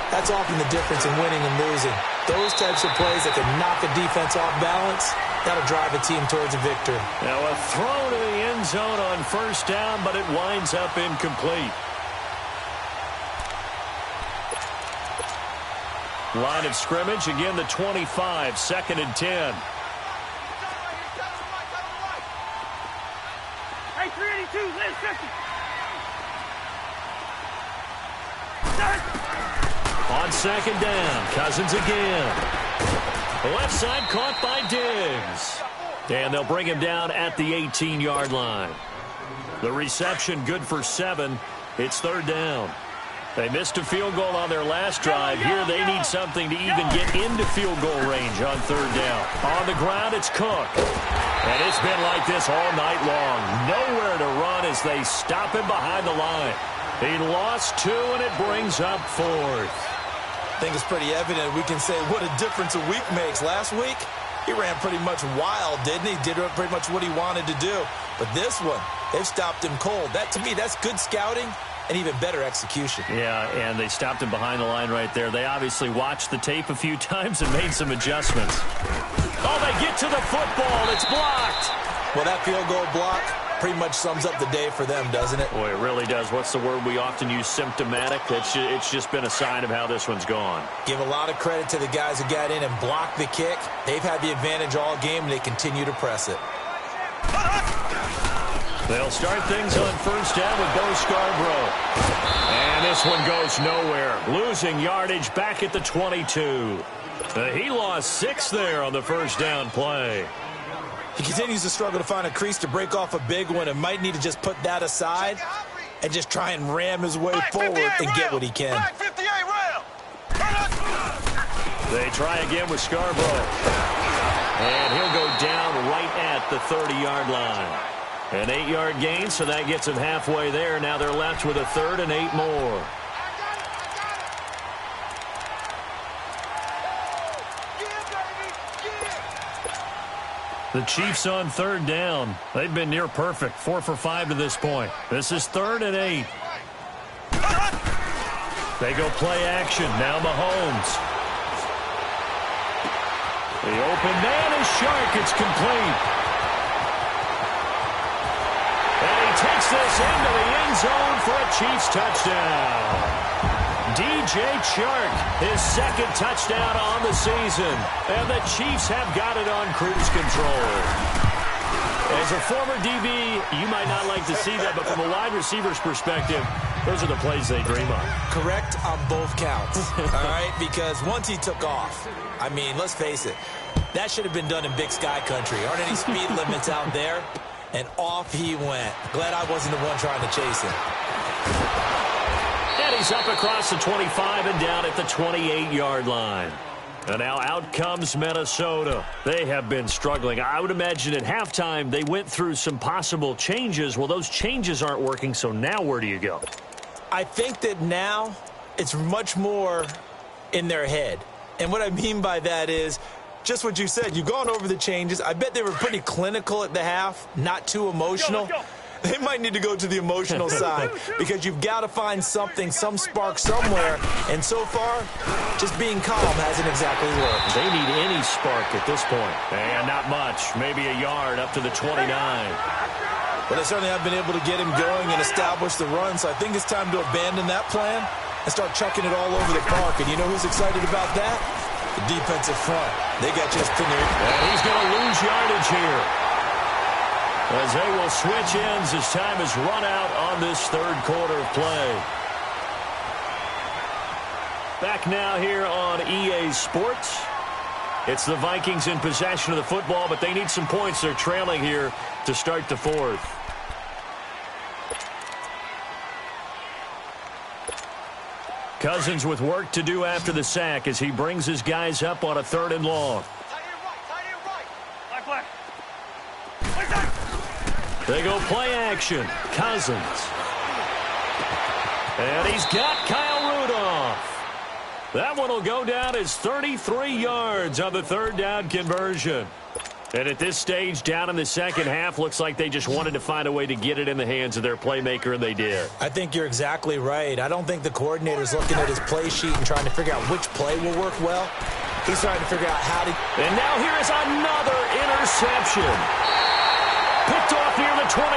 that's often the difference in winning and losing. Those types of plays that can knock a defense off balance, that'll drive a team towards a victory. Now a throw to the end zone on first down, but it winds up incomplete. Line of scrimmage, again the 25, 2nd and 10. Hey, 382, Liz 50. On second down, Cousins again. The left side caught by Diggs. And they'll bring him down at the 18-yard line. The reception good for 7. It's third down. They missed a field goal on their last drive. Here they need something to even get into field goal range on third down. On the ground, it's Cook. And it's been like this all night long. Nowhere to run as they stop him behind the line. He lost 2, and it brings up 4th. I think it's pretty evident we can say what a difference a week makes. Last week, he ran pretty much wild, didn't he? Did pretty much what he wanted to do. But this one, they've stopped him cold. That, to me, that's good scouting and even better execution. Yeah, and they stopped him behind the line right there. They obviously watched the tape a few times and made some adjustments. Oh, they get to the football. It's blocked. Well, that field goal block, pretty much sums up the day for them, doesn't it? Boy, it really does. What's the word we often use? Symptomatic. It's just been a sign of how this one's gone. Give a lot of credit to the guys who got in and blocked the kick. They've had the advantage all game, and they continue to press it. They'll start things on first down with Bo Scarborough. And this one goes nowhere. Losing yardage back at the 22. He lost 6 there on the first down play. He continues to struggle to find a crease to break off a big one and might need to just put that aside and just try and ram his way forward and get what he can. They try again with Scarborough. And he'll go down right at the 30-yard line. An 8-yard gain, so that gets him halfway there. Now they're left with a 3rd and 8 more. The Chiefs on 3rd down. They've been near perfect. 4 for 5 to this point. This is 3rd and 8. They go play action. Now Mahomes. The open man is Shark. It's complete. And he takes this into the end zone for a Chiefs touchdown. DJ Chark, his 2nd touchdown on the season. And the Chiefs have got it on cruise control. As a former DB, you might not like to see that, but from a wide receiver's perspective, those are the plays they dream of. Correct on both counts, all right? Because once he took off, I mean, let's face it, that should have been done in Big Sky Country. Aren't any speed limits out there? And off he went. Glad I wasn't the one trying to chase him. And he's up across the 25 and down at the 28-yard line. And now out comes Minnesota. They have been struggling. I would imagine at halftime they went through some possible changes. Well, those changes aren't working, so now where do you go? I think that now it's much more in their head. And what I mean by that is just what you said. You've gone over the changes. I bet they were pretty clinical at the half, not too emotional. Let's go. They might need to go to the emotional side because you've got to find something, some spark somewhere. And so far, just being calm hasn't exactly worked. They need any spark at this point. And not much. Maybe a yard up to the 29. Well, they certainly have been able to get him going and establish the run. So I think it's time to abandon that plan and start chucking it all over the park. And you know who's excited about that? The defensive front. They got just to and he's going to lose yardage here. As they will switch ends as time has run out on this 3rd quarter of play. Back now here on EA Sports. It's the Vikings in possession of the football, but they need some points. They're trailing here to start the 4th. Cousins with work to do after the sack as he brings his guys up on a 3rd and long. They go play action. Cousins. And he's got Kyle Rudolph. That one will go down as 33 yards on the 3rd down conversion. And at this stage, down in the second half, looks like they just wanted to find a way to get it in the hands of their playmaker, and they did. I think you're exactly right. I don't think the coordinator's looking at his play sheet and trying to figure out which play will work well. He's trying to figure out how to... And now here is another interception. Picked off near the 29.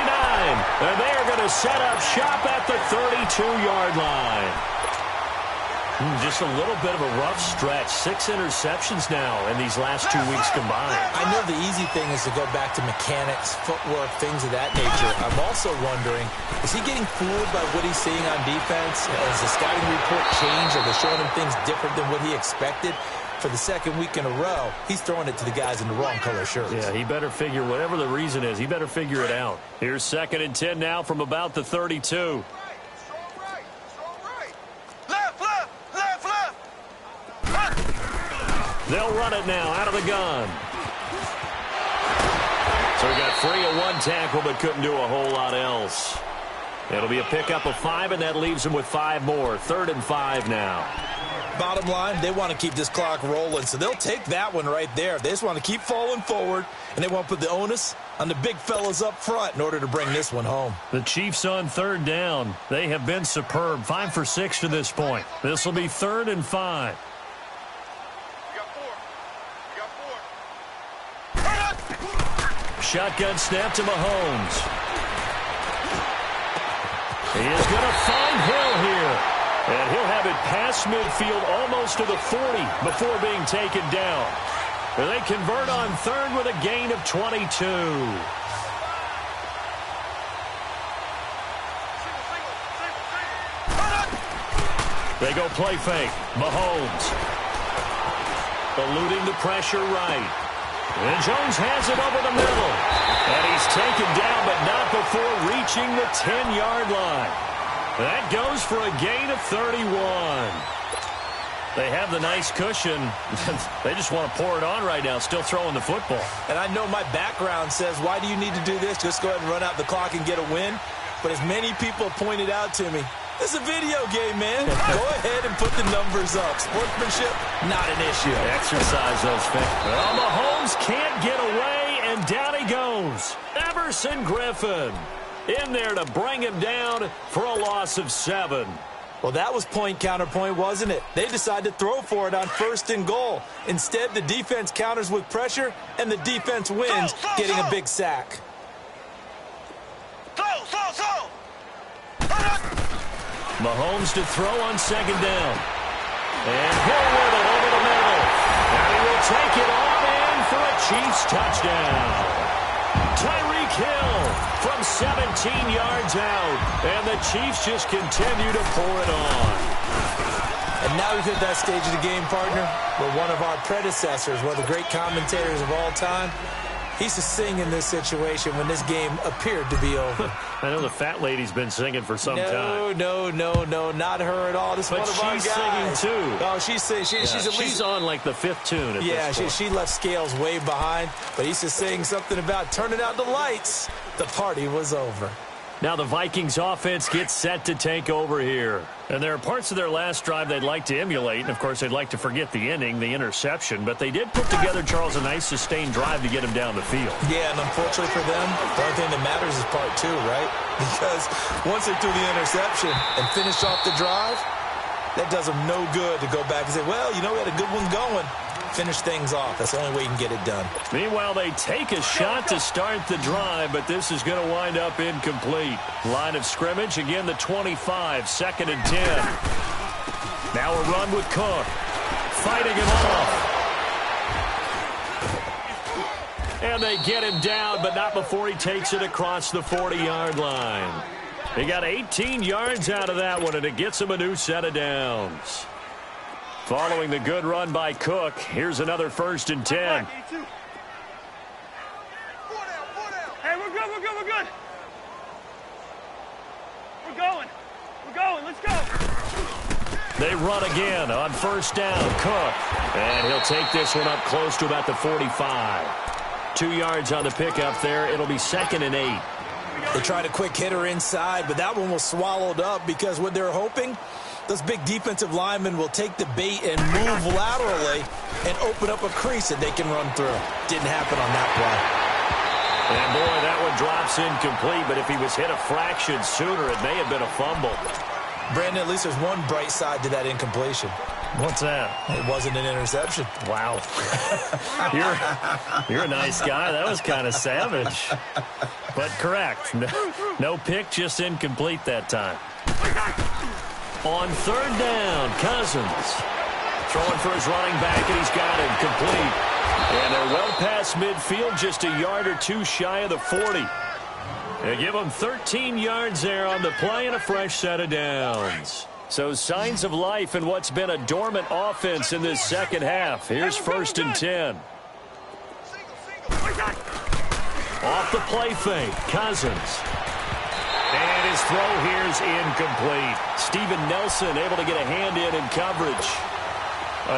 And they are going to set up shop at the 32-yard line. Just a little bit of a rough stretch. 6 interceptions now in these last 2 weeks combined. I know the easy thing is to go back to mechanics, footwork, things of that nature. I'm also wondering, is he getting fooled by what he's seeing on defense? Has the scouting report changed? Are they showing him things different than what he expected? For the 2nd week in a row, he's throwing it to the guys in the wrong color shirts. Yeah, he better figure, whatever the reason is, he better figure it out. Here's 2nd and 10 now from about the 32. They'll run it now out of the gun. So he got free of 1 tackle but couldn't do a whole lot else. It'll be a pickup of 5, and that leaves him with 5 more. 3rd and 5 now. Bottom line, they want to keep this clock rolling, so they'll take that one right there. They just want to keep falling forward, and they want to put the onus on the big fellas up front in order to bring this one home. The Chiefs on 3rd down. They have been superb. 5 for 6 to this point. This will be 3rd and 5. Shotgun snap to Mahomes. He is going to find Hill here. And he'll have it past midfield almost to the 40 before being taken down. They convert on third with a gain of 22. They go play fake. Mahomes. Eluding the pressure right. And Jones has it over the middle. And he's taken down, but not before reaching the 10-yard line. That goes for a gain of 31. They have the nice cushion. They just want to pour it on right now, still throwing the football. And I know my background says, why do you need to do this? Just go ahead and run out the clock and get a win. But as many people pointed out to me, this is a video game, man. Go ahead and put the numbers up. Sportsmanship, not an issue. Exercise those things. Well, Mahomes can't get away, and down he goes. Everson Griffin in there to bring him down for a loss of 7. Well, that was point counterpoint, wasn't it? They decided to throw for it on 1st and goal. Instead, the defense counters with pressure, and the defense wins, getting a big sack. Mahomes to throw on 2nd down. And Hill with it over the middle. And he will take it on in for a Chiefs touchdown. Tyreek Hill from 17 yards out. And the Chiefs just continue to pour it on. And now we've hit that stage of the game, partner, where one of our predecessors, one of the great commentators of all time, he used to sing in this situation when this game appeared to be over. I know the fat lady's been singing for some time. No, not her at all. This is one of our guys. She's singing too. Oh, she's at least she's on like the 5th tune at this point. She left Scales way behind, but he used to sing something about turning out the lights. The party was over. Now the Vikings offense gets set to take over here. And there are parts of their last drive they'd like to emulate. And, of course, they'd like to forget the inning, the interception. But they did put together, Charles, a nice sustained drive to get him down the field. Yeah, and unfortunately for them, the only thing that matters is part 2, right? Because once they threw the interception and finished off the drive, that does them no good to go back and say, well, we had a good one going. Finish things off. That's the only way you can get it done. Meanwhile, they take a shot to start the drive, but this is going to wind up incomplete. Line of scrimmage, again the 25, 2nd and 10. Now a run with Cook. Fighting him off. And they get him down, but not before he takes it across the 40-yard line. He got 18 yards out of that one, and it gets him a new set of downs. Following the good run by Cook, here's another 1st and 10. Hey, we're good. We're going. Let's go. They run again on 1st down. Cook. And he'll take this one up close to about the 45. 2 yards on the pickup there. It'll be 2nd and 8. They tried a quick hitter inside, but that one was swallowed up because what they're hoping, those big defensive linemen will take the bait and move laterally and open up a crease that they can run through. Didn't happen on that play. And, boy, that one drops incomplete, but if he was hit a fraction sooner, it may have been a fumble. Brandon, at least there's one bright side to that incompletion. What's that? It wasn't an interception. Wow. You're a nice guy. That was kind of savage. But correct. No pick, just incomplete that time. On 3rd down, Cousins. Throwing for his running back, and he's got him complete. And they're well past midfield, just a yard or 2 shy of the 40. They give them 13 yards there on the play and a fresh set of downs. So signs of life in what's been a dormant offense in this second half. Here's 1st and 10. Off the play fake, Cousins. And his throw here is incomplete. Steven Nelson able to get a hand in coverage.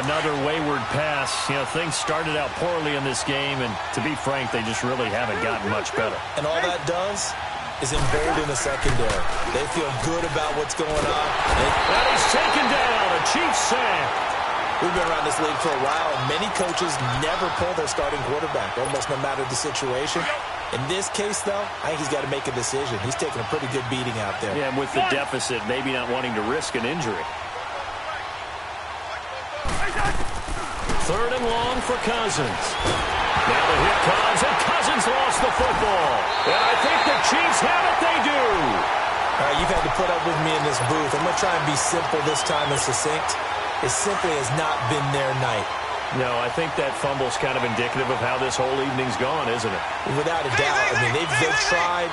Another wayward pass. Things started out poorly in this game, and to be frank, they just really haven't gotten much better. And all that does is embolden the secondary. They feel good about what's going on. And he's taken down, a Chiefs sack. We've been around this league for a while, and many coaches never pull their starting quarterback, almost no matter the situation. In this case, though, I think he's got to make a decision. He's taking a pretty good beating out there. Yeah, and with the deficit, maybe not wanting to risk an injury. 3rd and long for Cousins. Now the hit comes, and Cousins lost the football. And I think the Chiefs have it. They do. You've had to put up with me in this booth. I'm going to try and be simple this time and succinct. It simply has not been their night. No, I think that fumble's kind of indicative of how this whole evening's gone, isn't it? Without a doubt. I mean, they've tried,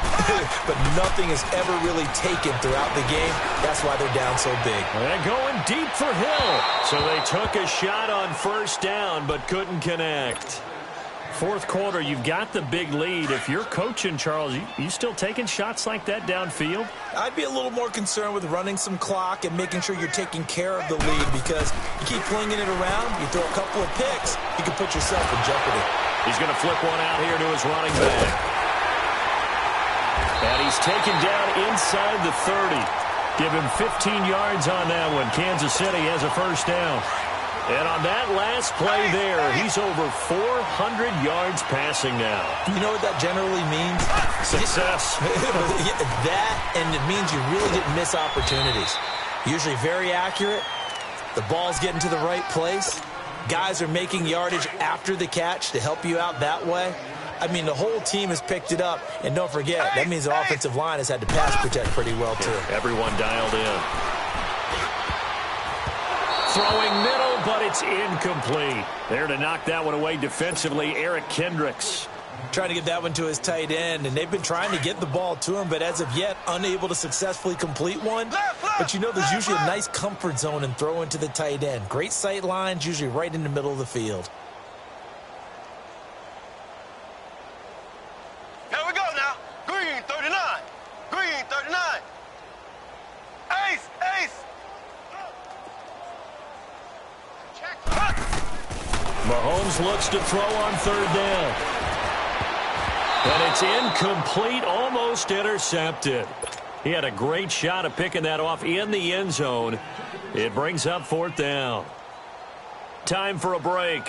but nothing has ever really taken throughout the game. That's why they're down so big. And going deep for Hill. So they took a shot on first down, but couldn't connect. Fourth quarter, you've got the big lead. If you're coaching, Charles, you still taking shots like that downfield? I'd be a little more concerned with running some clock and making sure you're taking care of the lead, because you keep flinging it around, you throw a couple of picks, you can put yourself in jeopardy. He's going to flip one out here to his running back. And he's taken down inside the 30. Give him 15 yards on that one. Kansas City has a first down. And on that last play there, he's over 400 yards passing now. You know what that generally means? Success. That, and it means you really didn't miss opportunities. Usually very accurate. The ball's getting to the right place. Guys are making yardage after the catch to help you out that way. I mean, the whole team has picked it up. And don't forget, that means the offensive line has had to pass protect pretty well, too. Yeah, everyone dialed in. Throwing middle, but it's incomplete. There to knock that one away defensively, Eric Kendricks. Trying to get that one to his tight end, and they've been trying to get the ball to him, but as of yet, unable to successfully complete one. But you know, there's usually a nice comfort zone in throwing to the tight end. Great sight lines, usually right in the middle of the field. Here we go now. Green 39. Green 39. Ace, ace. Mahomes looks to throw on third down. And it's incomplete, almost intercepted. He had a great shot at picking that off in the end zone. It brings up fourth down. Time for a break.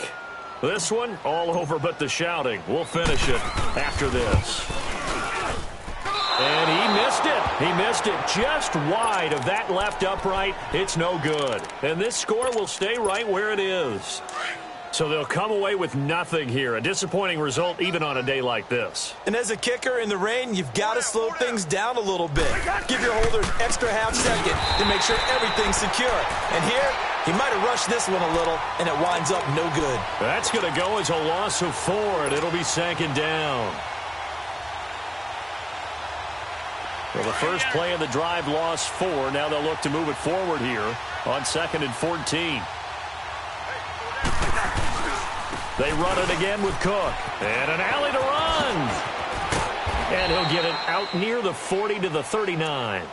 This one, all over but the shouting. We'll finish it after this. And he missed it. He missed it just wide of that left upright. It's no good. And this score will stay right where it is. So they'll come away with nothing here. A disappointing result even on a day like this. And as a kicker in the rain, you've got to slow things down a little bit. Give your holder an extra half second to make sure everything's secure. And here, he might have rushed this one a little, and it winds up no good. That's going to go as a loss of 4, and it'll be second down. Well, the first play of the drive lost 4. Now they'll look to move it forward here on 2nd and 14. They run it again with Cook. And an alley to run. And he'll get it out near the 40 to the 39.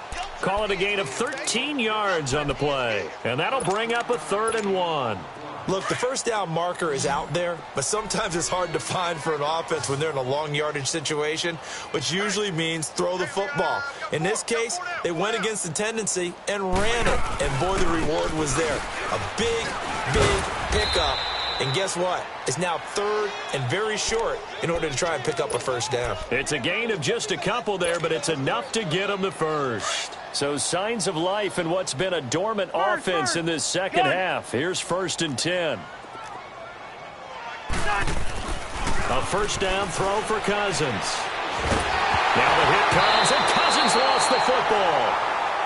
Call it a gain of 13 yards on the play. And that'll bring up a 3rd and 1. Look, the first down marker is out there, but sometimes it's hard to find for an offense when they're in a long yardage situation, which usually means throw the football. In this case, they went against the tendency and ran it. And boy, the reward was there. A big, big pickup. And guess what? It's now 3rd and very short in order to try and pick up a first down. It's a gain of just a couple there, but it's enough to get them the first. So signs of life in what's been a dormant offense in this second half. Here's 1st and 10. A first down throw for Cousins. Now the hit comes, and Cousins lost the football.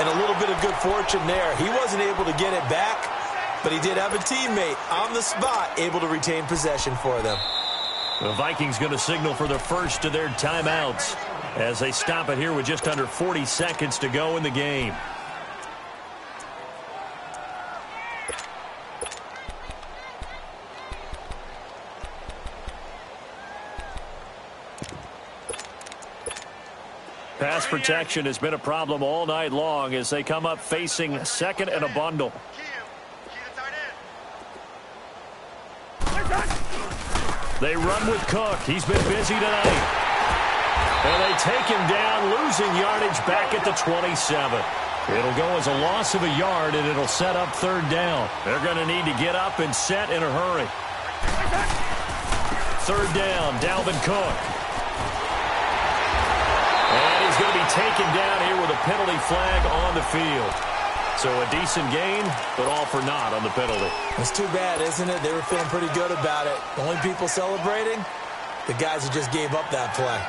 And a little bit of good fortune there. He wasn't able to get it back, but he did have a teammate on the spot able to retain possession for them. The Vikings going to signal for the first of their timeouts as they stop it here with just under 40 seconds to go in the game. Pass protection has been a problem all night long as they come up facing 2nd and a bundle. They run with Cook. He's been busy tonight. And they take him down, losing yardage back at the 27. It'll go as a loss of a yard, and it'll set up 3rd down. They're going to need to get up and set in a hurry. 3rd down, Dalvin Cook. And he's going to be taken down here with a penalty flag on the field. So a decent gain, but all for naught on the penalty. It's too bad, isn't it? They were feeling pretty good about it. The only people celebrating, the guys who just gave up that play.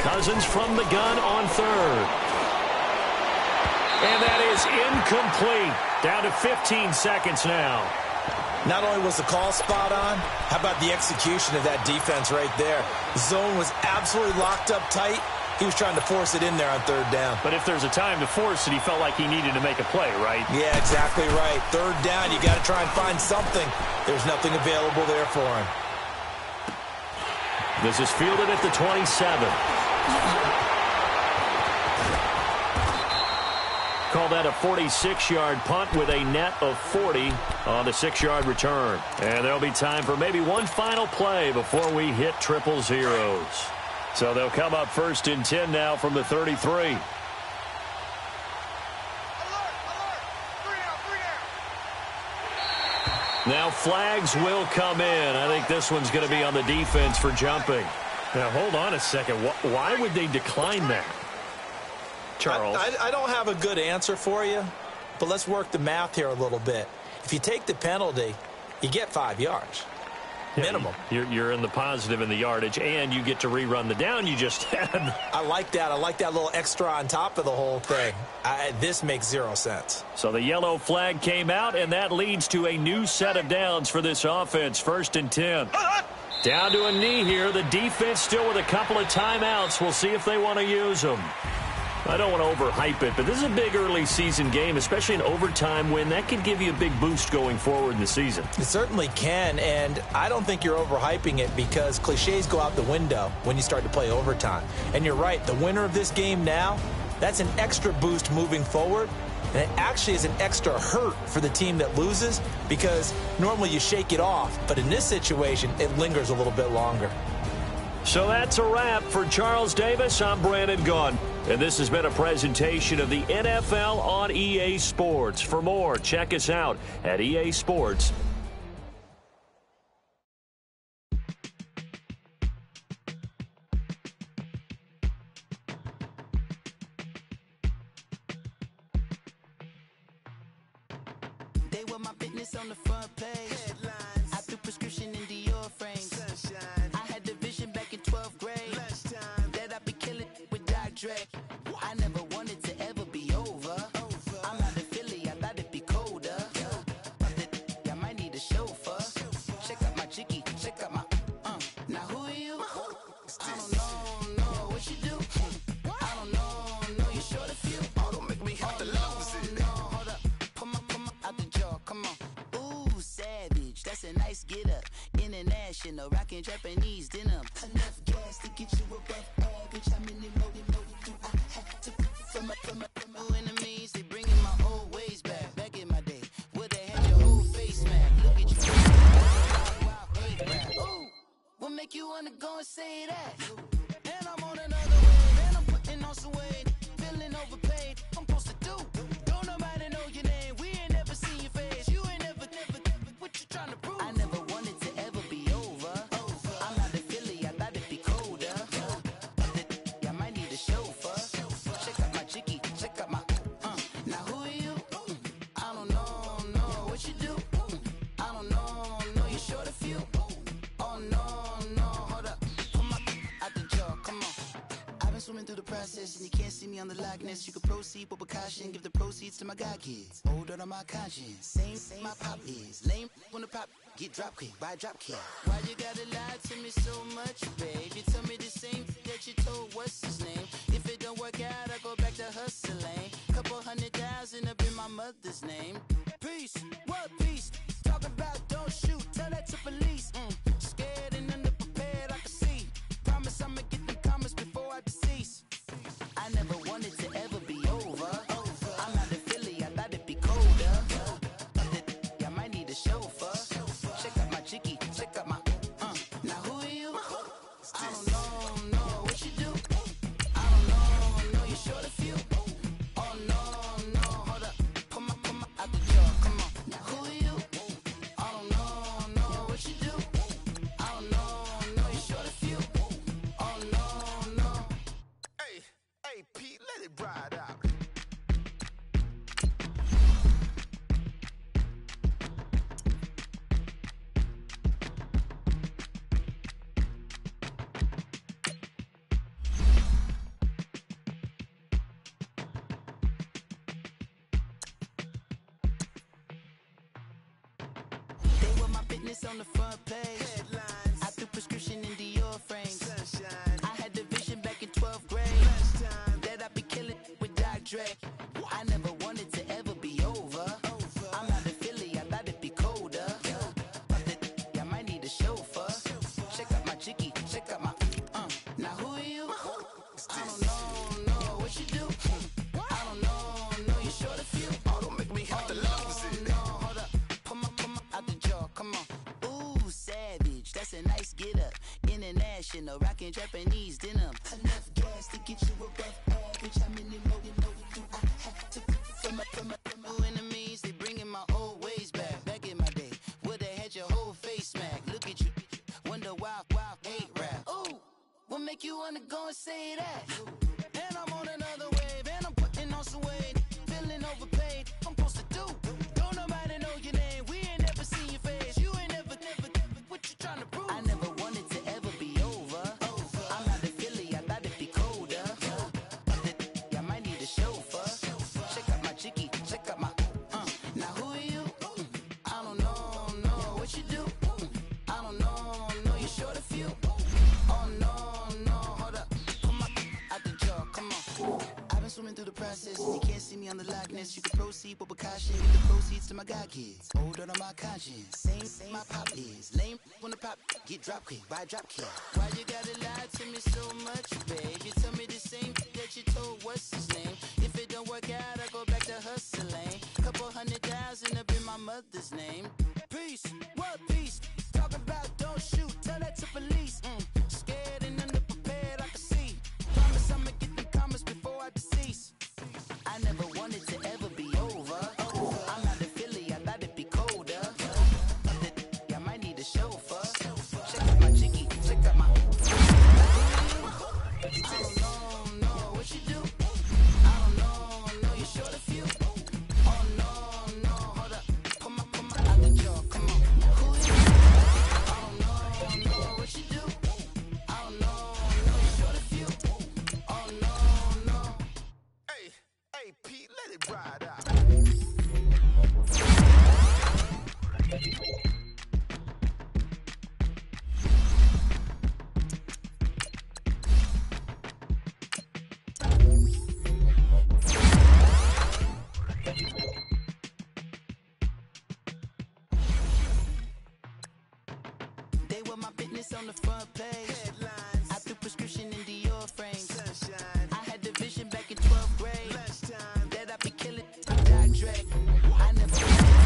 Cousins from the gun on third. And that is incomplete. Down to 15 seconds now. Not only was the call spot on, how about the execution of that defense right there? The zone was absolutely locked up tight. He was trying to force it in there on third down. But if there's a time to force it, he felt like he needed to make a play, right? Yeah, exactly right. Third down, you got to try and find something. There's nothing available there for him. This is fielded at the 27. Call that a 46-yard punt with a net of 40 on the 6-yard return. And there'll be time for maybe one final play before we hit triple zeros. So they'll come up first and 10 now from the 33. Now flags will come in. I think this one's going to be on the defense for jumping. Now hold on a second. Why would they decline that? Charles. I don't have a good answer for you, but let's work the math here a little bit. If you take the penalty, you get 5 yards. Minimum. You're in the positive in the yardage, and you get to rerun the down you just had. I like that. I like that little extra on top of the whole thing. This makes 0 sense. So the yellow flag came out, and that leads to a new set of downs for this offense. First and 10. Down to a knee here. The defense still with a couple of timeouts. We'll see if they want to use them. I don't want to overhype it, but this is a big early season game, especially an overtime win. That could give you a big boost going forward in the season. It certainly can, and I don't think you're overhyping it because cliches go out the window when you start to play overtime. And you're right, the winner of this game now, that's an extra boost moving forward, and it actually is an extra hurt for the team that loses because normally you shake it off, but in this situation, it lingers a little bit longer. So that's a wrap for Charles Davis. I'm Brandon Gaudin, and this has been a presentation of the NFL on EA Sports. For more, check us out at EA Sports. They were my business on the front page. Headlines. I threw prescription in Dior frames. Sunshine. I had the vision back in 12th grade. Lunchtime. That I'd be killing with Dr. Dre. I never wanted to ever be over. I'm out of Philly, I thought it'd be colder. I might need a chauffeur. Check out my jiggy, check out my Now who are you? I don't know what you do. I don't know you short a few. Oh, don't make me have to lose it. Hold up, pull my out the jaw, come on. Ooh, savage, that's a nice get up. International, rockin' Japanese denim. Enough gas to get you above average. How many loaded do I have to from my enemies? They bringing my old ways back in my day. Where they had your whole face smack. Look at you. Ooh, what make you wanna go and say that? And I'm on another wave, and I'm putting on some weight. Feeling overpaid, I'm supposed to do. Don't nobody know your name, we ain't never seen your face. You ain't never, what you trying to prove? I never wanted to ever be over. I'm out of Philly, I thought it'd be colder. I might need a chauffeur. Check out my jiggy, check out my Now who are you? I don't know what you do. I don't know you short a few. Oh no, hold up. Pull my out the jaw, come on. I've been swimming through the process and you can't see me on the likeness. You can proceed with caution, give the proceeds to my god kids. Older on my conscience, same my pop is. Lame when the pop get drop kick by drop kick. Why you gotta lie to me so much, babe? You tell me the same that you told what's his name. If it don't work out, I go back to hustling. Couple 100,000 up in my mother's name. Peace, what peace? Talking about don't shoot, tell that to police. Scared and underprepared, I can see. Promise I'ma get them comments before I decease. I never wanted to ever be over. I'm out of Philly, I thought it'd be colder. I might need a chauffeur. Check out my jiggy, check out my Now who are you? I don't know what you do. I don't know you short a few. Oh no, hold up. Pull my out the jaw, come on. Now who are you? I don't know what you do. I don't know you short a few. Oh no. Hey, Pete, let it ride out. business on the front page. Headlines. I threw prescription in Dior frames. Sunshine. I had the vision back in 12th grade. That I'd be killing with Dr. Dre. I never wanted to ever be over. I'm out of Philly, I thought it'd be colder. I might need a chauffeur. Check out my jiggy, check out my now who are you? I don't know what you do. I don't know you short a few. Oh, don't make me have to lose it. No, hold up, pull my out the jaw, come on. Ooh, savage, that's a nice get up. International, rockin' Japanese denim. Enough gas to get you above average. How many more you know you do? I have to from my enemies, they bringing my old ways back. Back in my day, would've had your whole face smacked. Look at you, wonder why hate rap. Ooh, what make you wanna go and say that? And I'm on another wave, and I'm putting on some weight. Feeling overpaid, I'm supposed to do. Don't nobody know your name, we ain't never seen your face. You ain't never, what you trying to prove? I never wanted to ever be over. I'm out of Philly, I thought it'd be colder. I might need a chauffeur. Check out my jiggy, check out my now who are you? I don't know what you do. I don't know you short a few. Oh no, hold up, pull my out the jaw, come on. I've been swimming through the process, and you can't see me on the Loch Ness. You can proceed, but with caution, give the proceeds to my god kids. Hold on my conscience, same my pop is. Lame when the pop get drop quick, buy drop kick. Why you gotta lie to me so much, babe? You tell me the same that you told what's his name. If it don't work out, I go back to hustling. Couple 100,000 up in my mother's name. Peace, what peace? Talking about don't shoot, tell that to police. Scared and underprepared, I can see. Promise I'ma get them comments before I decease. I never wanted to ever be over. I'm out of Philly, I thought it'd be colder. I might need a chauffeur. Check out my jiggy, check out my I don't know what you do. I don't know you short a few. Oh no, hold up, pull my out the jaw, come on. Who are you? I don't know what you do. I don't know you short a few. Oh no. Hey, Pete, let it ride out. They were my business on the front page. Headlines. I threw prescription in Dior frames. Sunshine. I had the vision back in 12th grade. That I'd be killing Dr. Dre. I never wanted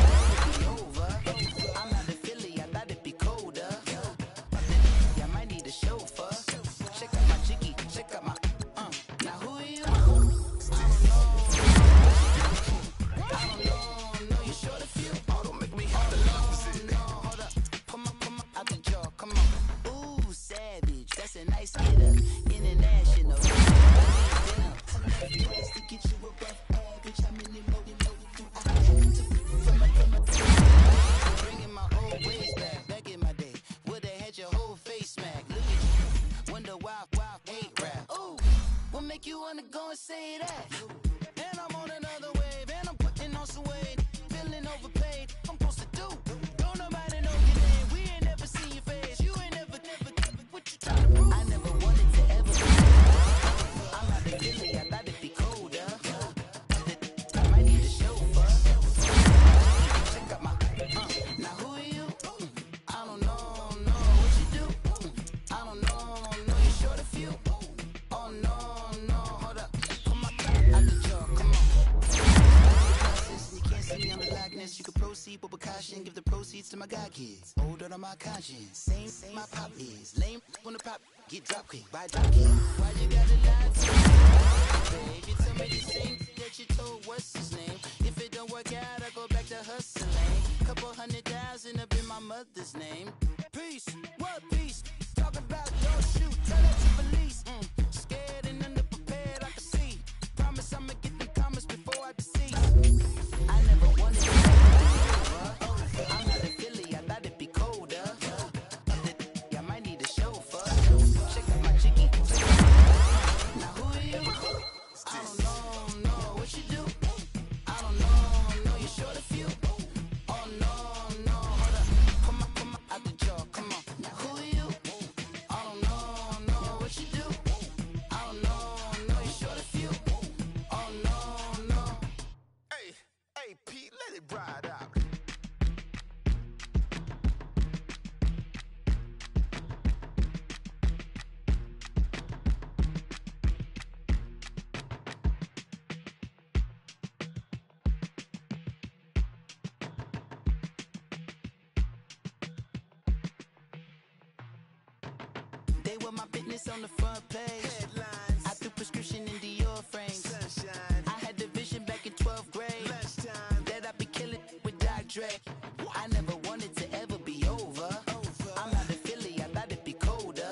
to be over. I'm out of Philly, I thought it'd be colder. I might need a chauffeur. Check out my jiggy, check out my now who are you? I don't know you short a few. Oh, don't make me have to lose it. No, hold up, pull my out the jaw, come on. Ooh, savage, that's a nice get up. International, enough to get you above average. How many more you know you do? I have to from my bringing my old ways back. Back in my day, would've had your whole face smacked. Look at you, wonder why hate rap. Ooh, what make you wanna go and say that? And I'm on another wave, and I'm putting on some weight. Feeling overpaid, I'm supposed to do. Don't nobody know your name, we ain't never seen your face. You ain't never, what you trying to prove? I never wanted to ever be I'm out of Philly, I thought it'd be colder. I might need a chauffeur. Check out my now who are you? I don't know what you do. I don't know you short a few. Oh no, hold up, pull my out the jaw, come on. Process, and you can't see me on the Loch Ness. You can proceed, but with caution, give the proceeds to my god kids. Hold on my conscience, same my pop is. Lame when the pop get drop quick, buy drop kick. Why you gotta lie to me, babe? You tell me the same that you told what's his name. If it don't work out, I go back to hustling. Couple 100,000 up in my mother's name. Peace, what peace? Talking about don't shoot, tell that to police. Scared and underprepared, I can see. Promise I'ma get them comments before I decease. I never wanted to be over. I'm out of Philly, I thought it'd be colder. I might need a chauffeur. Check out my jiggy, check out my now who are you? I don't know what you do. I don't know you short a few. Oh no, hold up, pull my it ride out. They were my business on the front page. Headlines. I threw prescription in Dior frames. Sunshine. I had the vision back in 12th grade Lunchtime. that I'd be killing with Dr. Dre. I never wanted to ever be over. I'm not a Philly, I thought it'd be colder.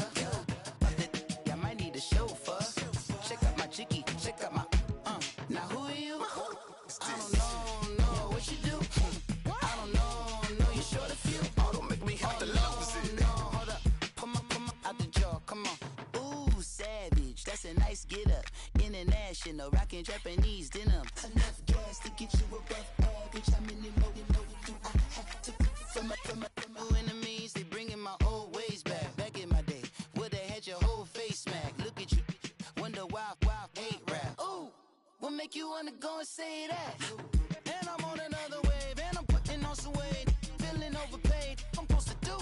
I might need a chauffeur. Check out my jiggy, check out my Now who are you? I don't know what you do. I don't know you short a few. Oh, don't make me have to lose it. No, hold up. Pull my out the jaw, come on. Ooh, savage, that's a nice get up. International, rockin' Japanese denim. Enough gas to get you above average. How many more you know do I have to from my enemies? They bringing my old ways back. Back in my day, would've had your whole face smack. Look at you, wonder why hate rap. Ooh, what make you wanna go and say that? And I'm on another wave, and I'm putting on some weight. Feeling overpaid, I'm supposed to do.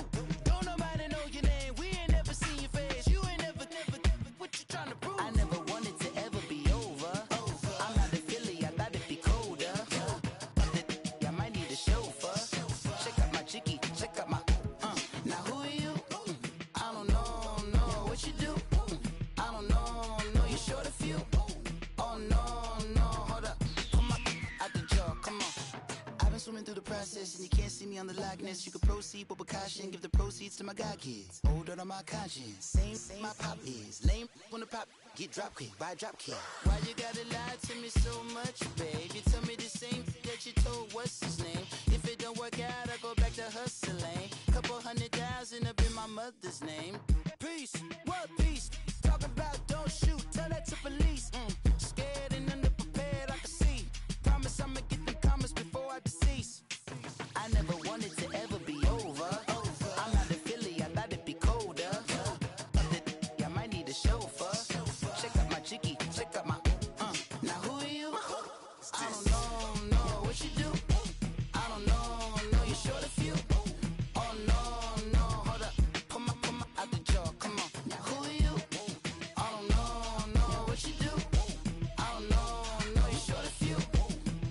Don't nobody know your name, we ain't never seen your face. You ain't never, what you trying to prove? I never wanted to ever be over. I'm not a Philly, I thought it'd be colder. I might need a chauffeur. Check out my jiggy, check out my Now who are you? I don't know what you do. I don't know you short a few. Oh no, hold up. Pull my out the jaw, come on. I've been swimming through the process and you can't see me on the likeness. You can proceed with caution, give the proceeds to my god kids. Hold on my conscience, same my pop is. Lame when the pop get drop quick, buy drop kick. Why you gotta lie to me so much, babe? You tell me the same that you told what's his name. If it don't work out, I go back to hustling. Couple 100,000 up in my mother's name. Peace, what peace? Talking about don't shoot, tell that to police. Scared and underprepared, I can see. Promise I'ma get them comments before I decease. I never wanted to ever be over. I'm not a Philly, I thought it'd be colder. I might need a chauffeur. Check out my jiggy, check out my Now who are you? I don't know what you do. I don't know you short a few. Oh no, hold up. Pull my out the jaw, come on. Now who are you? I don't know what you do. I don't know you short a few.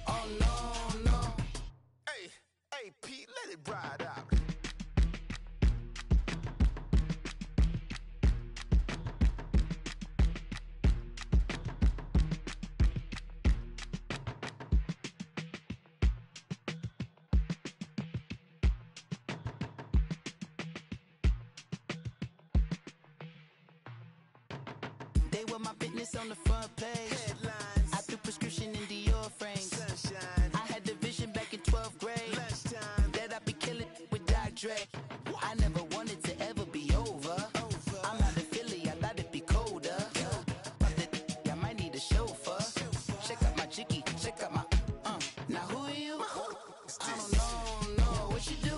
Oh no. Hey, Pete, let it ride out. They were my business on the front page. Headlines. I threw prescription in Dior frames. Sunshine. I had the vision back in 12th grade Lunchtime. that I'd be killing with Dr. Dre. I never wanted to ever be over. I'm not a Philly, I thought it'd be colder. I might need a chauffeur. Check out my jiggy, check out my Now who are you? I don't know what you do.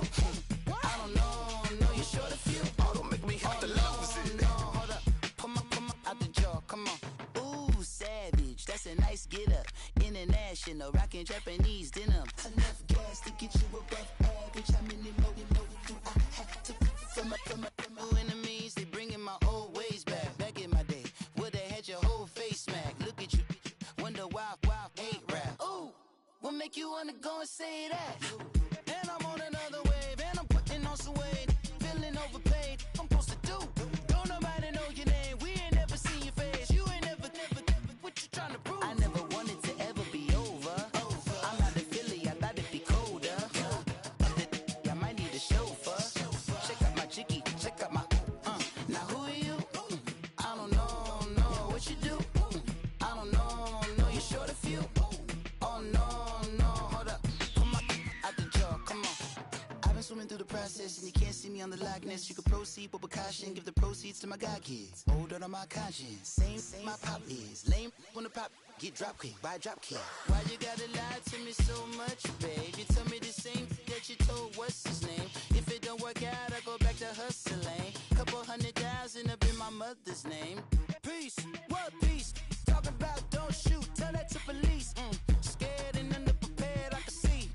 I don't know you short a few. Oh, don't make me have to lose it. No, hold up. Pull my out the jaw, come on. Ooh, savage, that's a nice get up. International, rockin' Japanese denim. Enough gas to get you above average. How many more you know do I have to from my enemies? They bringing my old ways back. Back in my day, would've had your whole face smack. Look at you, wonder why hate rap. Ooh, what make you wanna go and say that? And I'm on another wave, and I'm putting on some weight. Feeling overpaid, I'm supposed to do. Don't nobody know your name, we ain't never seen your face. You ain't never, what you trying to prove? I never wanted to ever be over. I'm not a Philly, I thought it'd be colder. I might need a chauffeur. Check out my jiggy, check out my Now who are you? I don't know what you do. I don't know you short a few. Oh no, hold up. Pull my out the jaw, come on. I've been swimming through the process and you can't see me on the likeness. You can proceed with caution, give the proceeds to my god kids. Hold on my conscience, same my pop is. Lame when the pop get drop quick, buy drop kick. Why you gotta lie to me so much, babe? You tell me the same that you told what's his name. If it don't work out, I go back to hustling. Couple 100,000 up in my mother's name. Peace, what peace? Talking about don't shoot, tell that to police. Scared and underprepared, I can see.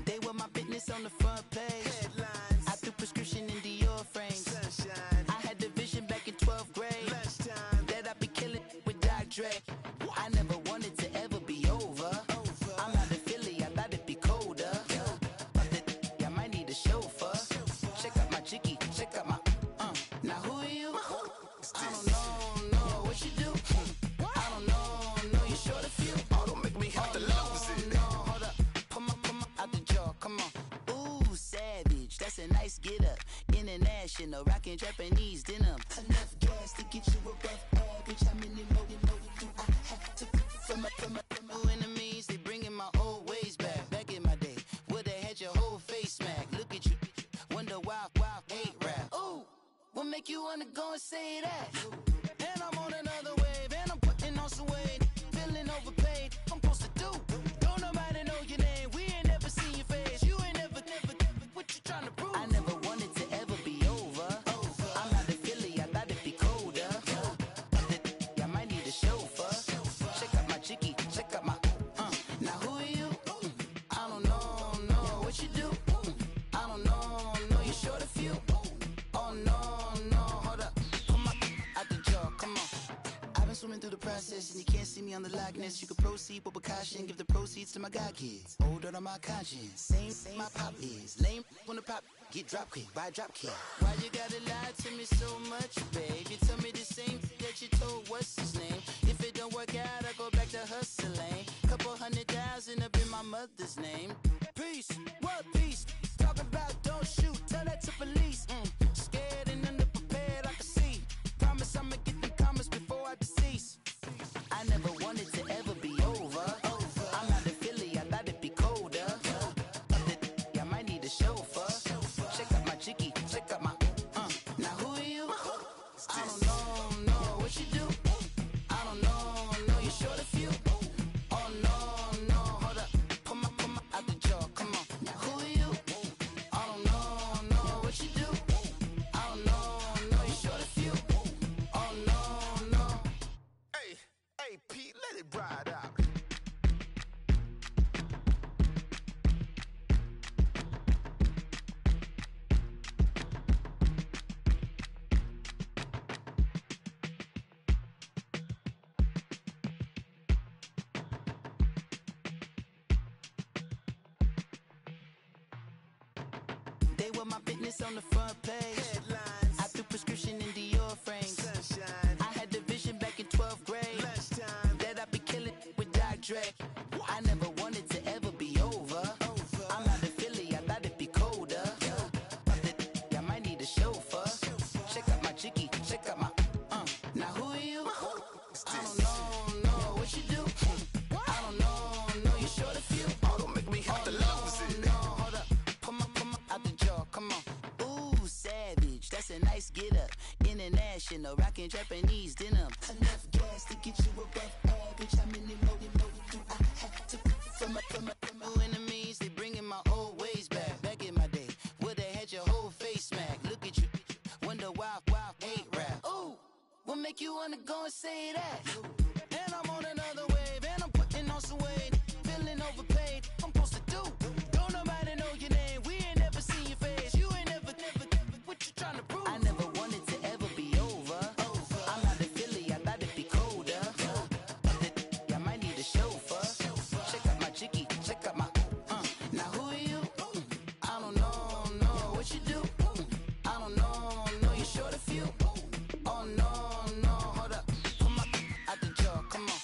They were my business on the front page. Headlines. I threw prescription in Dior frames. Sunshine. I had the vision back in 12th grade. Lunchtime. That I'd be killing with Dr. Dre. I never wanted to ever be over. I'm out of Philly, I thought it'd be colder. I might need a chauffeur. Check out my chicky, check out my now who are you? I don't know what you do. I don't know you short a few. Oh, don't make me have to lose it. No, hold up, come on, out the jaw, come on. Ooh, savage, that's a nice get up. International, rockin' Japanese denim. Enough gas to get you above average. How many more do I have to from my enemies? They bringing my old ways back. Back in my day, would've had your whole face smack. Look at you, wonder why hate rap. Ooh, what make you wanna go and say that? And I'm on another wave, and I'm putting on some weight. Feeling overpaid, I'm supposed to do. Don't nobody know your name, we ain't never seen your face. You ain't never, what you trying to prove? I never wanted to ever be over. I'm out of Philly, I thought it'd be colder. I might need a chauffeur. Check out my chicky, check out my now who are you? I don't know what you do. I don't know you short a few. Oh no, hold up, come on, out the jaw, come on. I've been swimming through the process and you can't see me on the Loch Ness. You can proceed with precaution, give the proceeds to my god kids. Hold on my conscience, same my pop is. Lame when the pop get drop kick by drop kick. Why you gotta lie to me so much, babe? You tell me the same that you told what's his name. If it don't work out, I go back to hustling. Couple 100,000 up in my mother's name. Peace, what peace? Talk about don't shoot, tell that to police. Scared and underprepared, I can see. Promise I'ma get them comments before I decease. I never wanted to ever be over. I'm out of Philly, I thought it'd be colder. I might need a chauffeur. Check out my chicky, check out my now who are you? I don't know what you do. I don't know you short a few. Oh no, hold up, come on, out the jaw, come on. Now who are you? I don't know what you do. I don't know you short a few. Oh no. Hey, Pete, let it ride out. They were my business on the front page. Headlines. I threw prescription in Dior frames. Sunshine. I had the vision back in 12th grade. Lunchtime. That I'd be killing with Dr. Dre. I never wanted to ever be over. I'm out of Philly, I thought it'd be colder. I might need a chauffeur. Check out my chicky, check out my now who are you? I don't know what you do. I don't know you short a few. Oh, don't make me have to lose it. No, hold up, come on, out the jaw, come on. Ooh, savage, that's a nice get up. International, rockin' Japanese denim. Enough gas to get you above average. How many more do I have to from my enemies? They bringing my old ways back. Back in my day, would've had your whole face smack. Look at you, wonder why hate rap. Ooh, what make you wanna go and say that? And I'm on another wave, and I'm putting on some weight. Feeling overpaid, I'm supposed to do. Don't nobody know your name, we ain't never seen your face. You ain't never, what you trying to prove? I never wanted to ever be over. I'm out of Philly, I thought it'd be colder. I might need a chauffeur. Check out my chicky, check out my now who are you? I don't know what you do. I don't know you short a few. Oh no, hold up, come on, out the jaw, come on.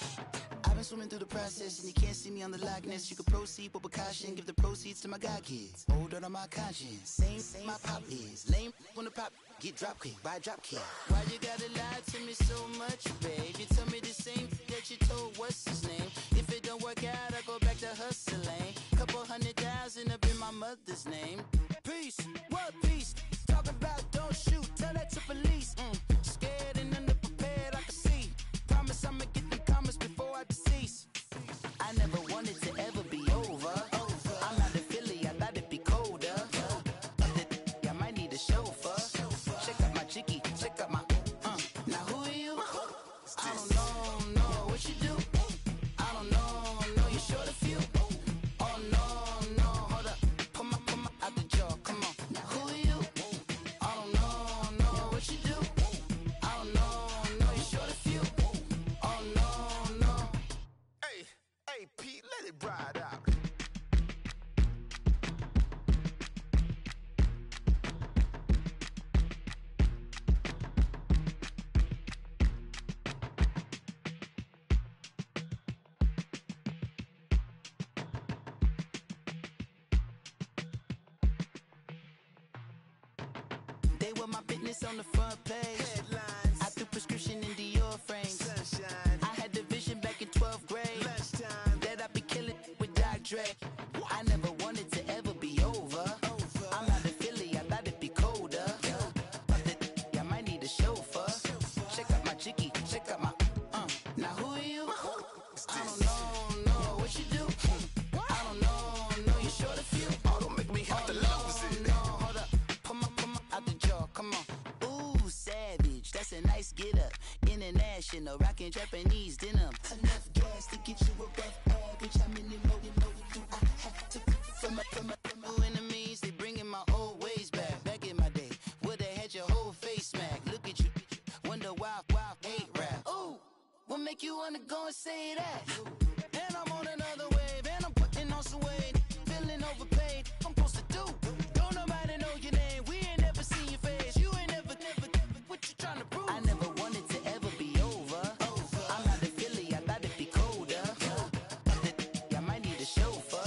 I've been swimming through the process and you can't see me on the Loch Ness. You can proceed with precaution, give the proceeds to my god kids. Hold on my conscience, same my pop is. Lame when the pop get drop kick by drop kick. Why you gotta lie to me so much, babe? You tell me the same that you told what's his name. If it don't work out, I go back to hustling. Couple 100,000 up in my mother's name. Peace, what peace? Talk about don't shoot, tell that to police. Scared and underprepared, I can see. Promise I'ma get them comments before I decease. I never wanted to ever be over. I'm out of Philly, I thought it'd be colder. I might need a chauffeur. Check out my chicky, check out my now who are you? I don't know what you do. I don't know you short a few. Oh no, hold up, They were my business on the front page. Headlines. I threw prescription in Dior frames. Sunshine. I had the vision back in 12th grade Lunchtime. that I'd be killing with Dr. Dre. I never wanted to ever be over. I'm out of Philly, I thought it'd be colder. I might need a chauffeur. Check out my chicky, check out my Now who are you? I don't know what you do. I don't know you're short a few. Oh, don't make me have to lose it. No, hold up, pull my out the jaw, come on. Ooh, savage, that's a nice get up. International, rockin' Japanese denim. Enough gas to get you above average. How many more do I have to from my enemies? They bringing my old ways back. Back in my day, would've had your whole face smacked. Look at you, wonder why hate rap. Ooh, what make you wanna go and say that? And I'm on another wave, and I'm putting on some weight. Feeling overpaid, I'm supposed to do. Don't nobody know your name, we ain't never seen your face. You ain't never, what you trying to prove? I never wanted to ever be over. I'm out of Philly, I thought it'd be colder. I might need a chauffeur.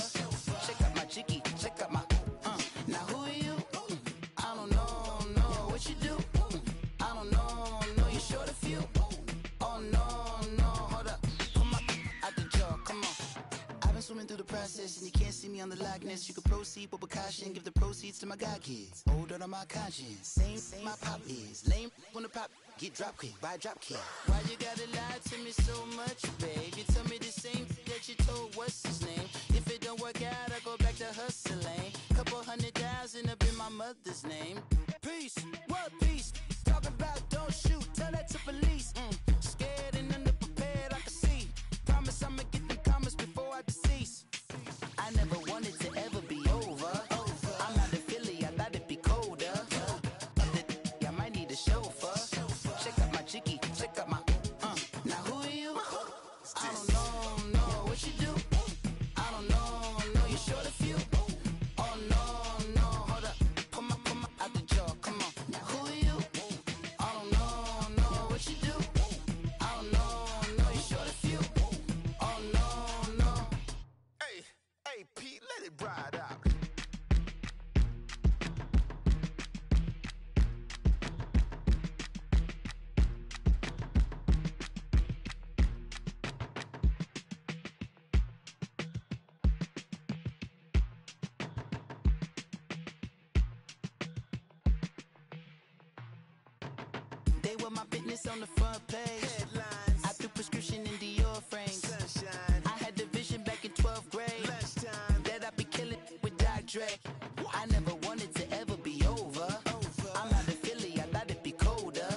Check out my chicky, check out my Now who are you? I don't know what you do. I don't know you're short a few. Oh no, hold up, pull my out the jaw, come on. I've been swimming through the process and you can't see me on the Loch Ness. You can proceed with caution, give the proceeds to my god kids. Older on my conscience, same my pop is. Lame when the pop get drop kick, buy drop kick. Why you gotta lie to me so much, babe? You tell me the same that you told what's his name. If it don't work out, I go back to hustling. Couple 100,000 up in my mother's name. Peace, what peace? Talk about don't shoot, tell that to police. Scared and underprepared, I can see. Promise I'ma get the comments before I decease. I never wanted to ever be over. I'm out of Philly, I thought it'd be colder. I might need a chauffeur. Check out my chicky, check out my Now who are you? I don't know what you do. I don't know you're short a few. Oh no, hold up, pull my out the jaw, come on. Now who are you? I don't know what you do. I don't know you're short a few. Oh no. Hey, Pete, let it ride out. They were my business on the front page. Headlines. I threw prescription in Dior frames. Sunshine. I had the vision back in 12th grade Lunchtime. that I'd be killing with Dr. Dre. I never wanted to ever be over. I'm out of Philly, I thought it'd be colder.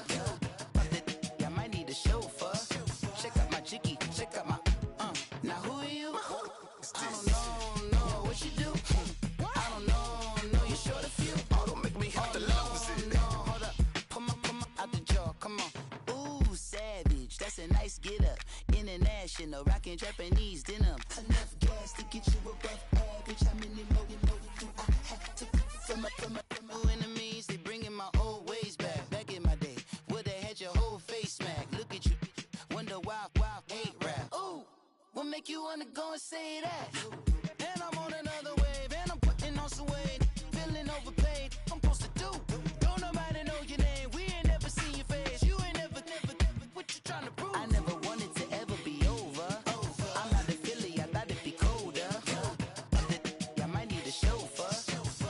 I might need a chauffeur. Check out my chicky, check out my Now who are you? I don't know what you do. I don't know you're short a few. Oh, don't make me have to lose it. No, hold up, pull my out the jaw, come on. Ooh, savage, that's a nice get up. International, rockin' Japanese denim. Enough gas to get you above average. How many more do I have to from my enemies? They bringing my old ways back. Back in my day, would've had your whole face smacked. Look at you, wonder why hate rap. Ooh, what make you wanna go and say that? And I'm on another wave, and I'm putting on some weight. Feeling overpaid, I'm supposed to do. Don't nobody know your name, we ain't never seen your face. You ain't never, what you trying to prove? I never wanted to ever be over. I'm out of Philly, I thought it'd be colder. I might need a chauffeur.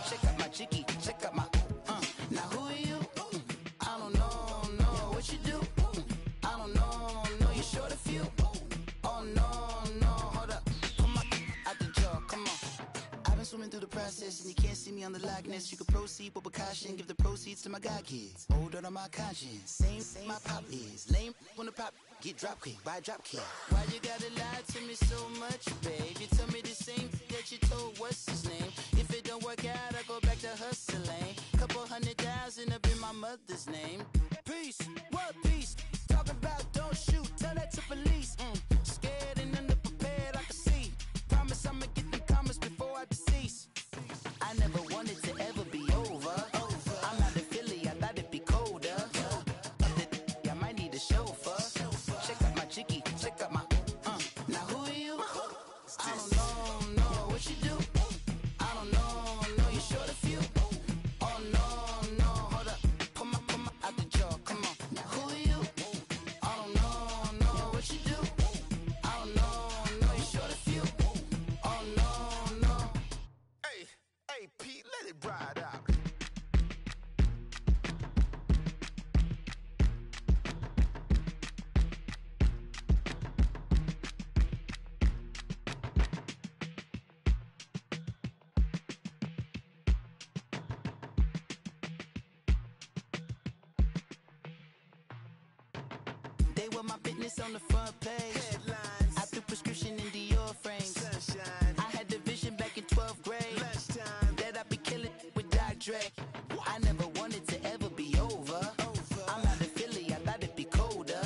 Check out my chicky, check out my Now who are you? I don't know what you do. I don't know you're short a few. Oh no, hold up, pull my out the jaw, come on. I've been swimming through the process and you can't see me on the Loch Ness. You can proceed with caution, give the proceeds to my god kids. Older on my conscience, same my pop is. Lame when the pop get drop kick, buy drop kick. Why you gotta lie to me so much, babe? You tell me the same that you told what's his name. If it don't work out, I go back to hustling. Couple 100,000 up in my mother's name. Peace, what peace? Talk about don't shoot, tell that to police. Scared and underprepared, I can see. Promise I'ma get the comments before I decease. I never wanted to ever be over. I'm out of Philly, I thought it'd be colder. I might need a chauffeur. Check out my chicky, check out my Now who are you? I don't know what you do. I don't know you're short a few. Oh no, hold up, They were my business on the front page. Headlines. I threw prescription in Dior frames. Sunshine. I had the vision back in 12th grade. Lunchtime. That I'd be killing with Dr. Dre. I never wanted to ever be over. I'm out of Philly, I thought it'd be colder.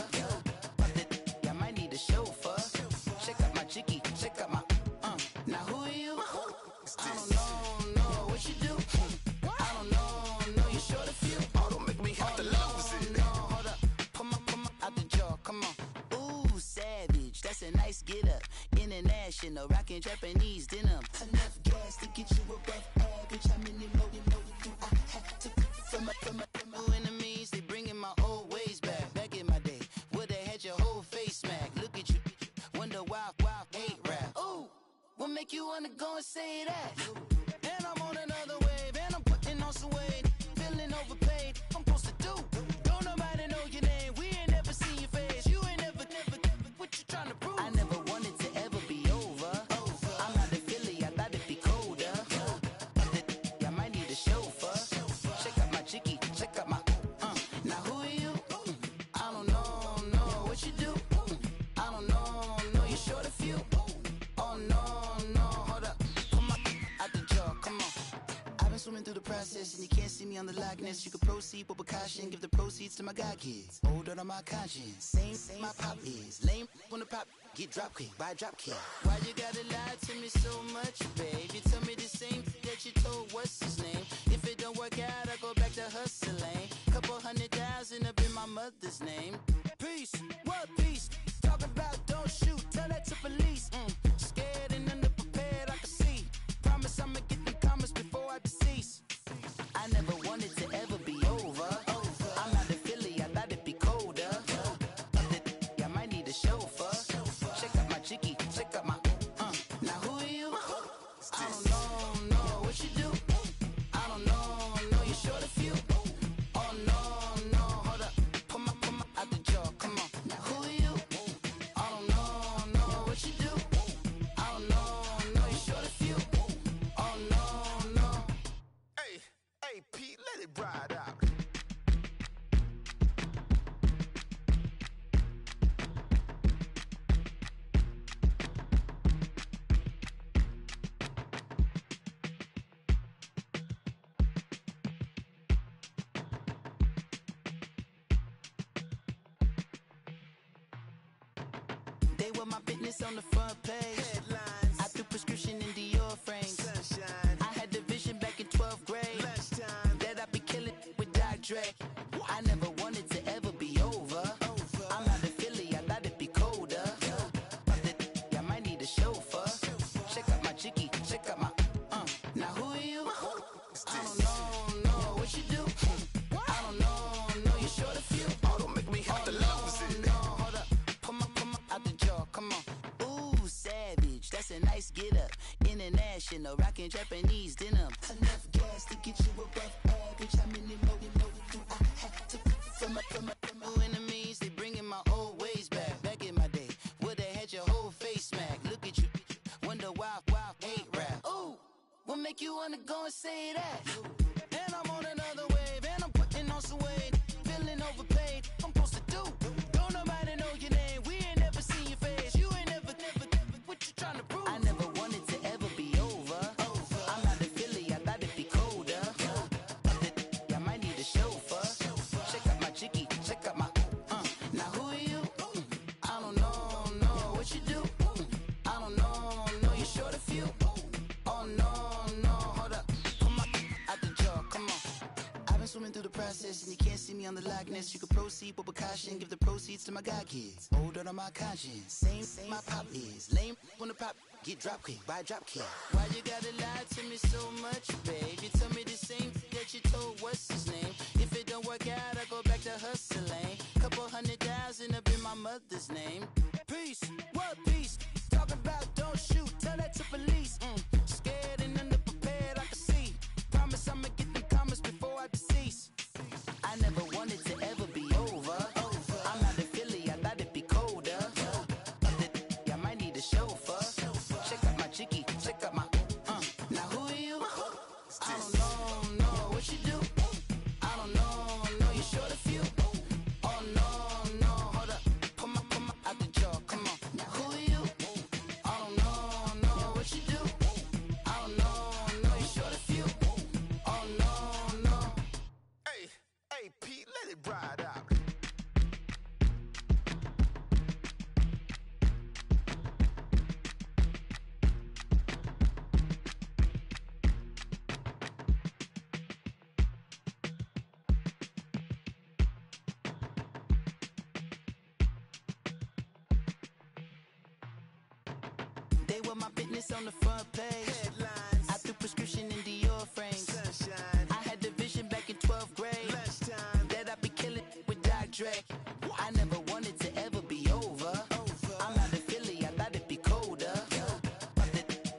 I might need a chauffeur. Check out my chicky, check out my now who are you? I don't know what you do. I don't know you're short a few. Oh, don't make me have to lose it. No, hold up, pull my out the jaw, come on. Ooh, savage, that's a nice get up. International, rockin' Japanese denim. Enough gas to get you above average. How many more do I have to from my enemies? They bringing my old ways back. Back in my day, where they had your whole face smacked. Look at you, wonder why hate rap. Ooh, what make you wanna go and say that? And I'm on another wave, and I'm putting on some weight. Feeling overpaid, I'm supposed to do. Don't nobody know your name, we ain't never seen your face. You ain't never, what you trying to prove? I never wanted to ever be over. I'm out of Philly, I thought it'd be colder. I might need a chauffeur. Check out my chicky, check out my now who are you? I don't know what you do. I don't know you're short a few. Oh no, hold up, come on, out the jaw, come on. I've been swimming through the process and you can't see me on the Loch Ness. You can proceed with caution, give the proceeds to my god kids. Hold on my conscience, same my pop is. Lame when the pop get drop quick, buy drop kick. Why you gotta lie to me so much, babe? You tell me the same that you told what's his name. If it don't work out, I go back to hustling. Couple 100,000 up in my mother's name. Peace, what peace? Talk about don't shoot, tell that to police. Scared and underprepared, I can see. Promise I'ma get the comments before I decease. I never wanted to ever be over. I'm out of Philly, I thought it'd be colder. I might need a chauffeur. Check out my chicky, check out my now who are you? I don't know what you do. I don't know you're short a few. Oh no, hold up, pull my out the jaw, come on. Now who are you? I don't know what you do. I don't know you're short a few. Oh no. Hey, Pete, let it ride out. They were my business on the front page. Headlines. I threw prescription in Dior frames. Sunshine. I had the vision back in 12th grade. Lunchtime. That I'd be killing with Dr. Dre. I never wanted to ever be over. I'm out of Philly, I thought it'd be colder. I might need a chauffeur. Check out my chicky, check out my now who are you? I don't know what you do. I don't know you're short a few. Oh, don't make me have to lose it. No, hold up, pull my out the jaw, come on. Ooh, savage, that's a nice get up. International, rockin' Japanese denim. Enough gas to get you above average. How many more do I have to from my enemies? They bringing my old ways back. Back in my day, where they had your whole face smacked. Look at you, wonder why hate rap. Ooh, what make you wanna go and say that? And I'm on another wave, and I'm putting on some weight. Feeling overpaid, I'm supposed to do. Don't nobody know your name, we ain't never seen your face. You ain't never, what you trying to prove? I never wanted to ever be over. I'm out of Philly, I thought it'd be colder. I might need a chauffeur. Check out my chicky, check out my now who are you? I don't know what you do. I don't know you're short a few. Oh no, hold up, pull my out the jaw, come on. I've been swimming through the process and you can't see me on the Loch Ness. You can proceed with caution, give the proceeds to my god kids. Hold on my conscience, same my pop is. Lame when the pop get drop quick, buy drop kick. Why you gotta lie to me so much, babe? You tell me the same that you told what's his name. If it don't work out, I go back to hustling. Couple 100,000 up in my mother's name. Peace, what peace? Talk about don't shoot, tell that to police. Scared and underprepared, I can see. Promise I'ma get the comments before I decease. I never wanted to ever be over. I'm out of Philly, I thought it'd be colder. I might need a chauffeur. Check out my chicky, check out my now who are you? I don't know what you do. I don't know you're short a few. Oh no, hold up, ride out. They were my business on the front page. Headlines, I threw prescription in Dior frames. sunshine, I had the vision back in 12th grade lunchtime, that I'd be killing with Dr. Dre. I never wanted to ever be over. I'm out of Philly, I thought it'd be colder.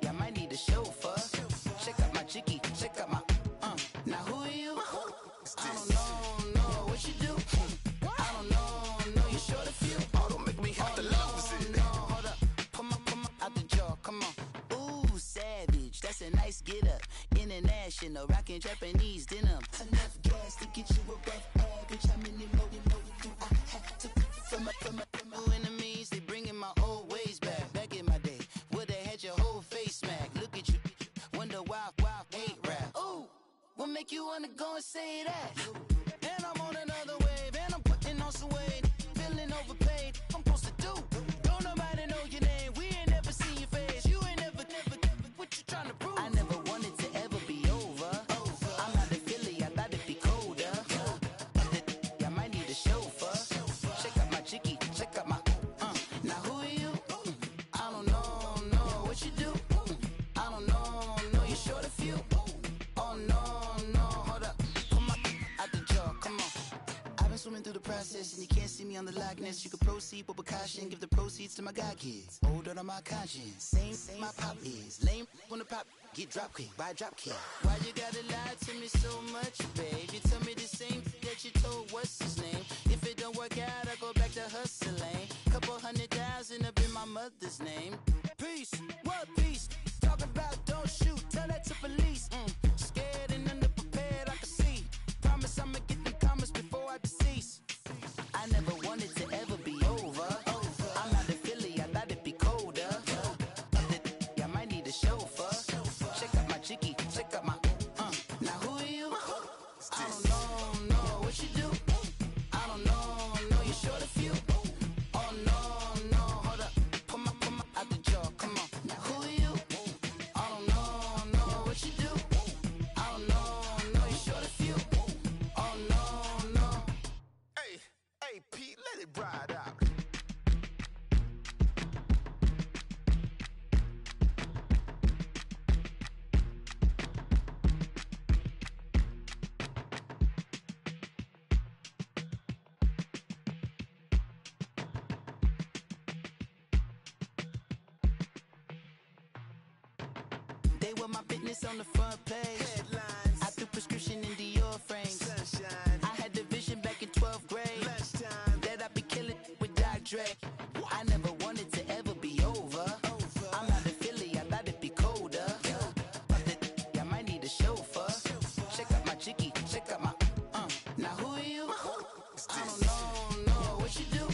I might need a chauffeur. Check out my jiggy, check out my Now who are you? I don't know what you do. I don't know you short a few. oh, don't make me have to lose it. No, hold up. Come on, out the jaw, come on. Ooh, savage, that's a nice get up. International, rockin' Japanese denim. Enough gas to get you above average. How many more do I have to from my enemies? They bringing my old ways back. Back in my day, where they had your whole face smack. Look at you, wonder why hate rap. Ooh, what make you wanna go and say that? And I'm on another wave, and I'm putting on some weight. Feeling overpaid, I'm supposed to do. Don't nobody know your name, we ain't never seen your face. You ain't never, what you trying to prove? I never wanted to ever be over. I'm out of Philly, I thought it'd be colder. I might need a chauffeur. Check out my jiggy, check out my Now who are you? I don't know what you do. I don't know you short a few. Oh no, hold up. Come on, out the jaw, come on. I've been swimming through the process and you can't see me on the likeness. You can proceed with precaution, give the proceeds to my god kids. Hold on my conscience, same my pop is. Lame when the pop get drop quick, buy drop kick. Why you gotta lie to me so much, babe? You tell me the same that you told what's his name. If it don't work out, I go back to hustling. Couple 100,000 up in my mother's name. Peace, what peace? Talking about don't shoot, tell that to police. Scared and underprepared, I can see. Promise I'ma get them comments before I decease. I never wanted to ever be over. I'm out of Philly, I thought it'd be colder. I might need a chauffeur. Check out my jiggy, check out my Now who are you? I don't know what you do. I don't know you short a few. Oh no, hold up. Come on, out the jaw, come on. Now who are you? I don't know what you do. I don't know you short a few. Oh no. Hey, Pete, let it ride out. They were my business on the front page. Headlines, I threw prescription in Dior frames. sunshine, I had the vision back in 12th grade lunchtime, that I'd be killing with Dr. Dre. I never wanted to ever be over. I'm out of Philly, I thought it'd be colder. I might need a chauffeur. Check out my jiggy, check out my Now who are you? I don't know what you do.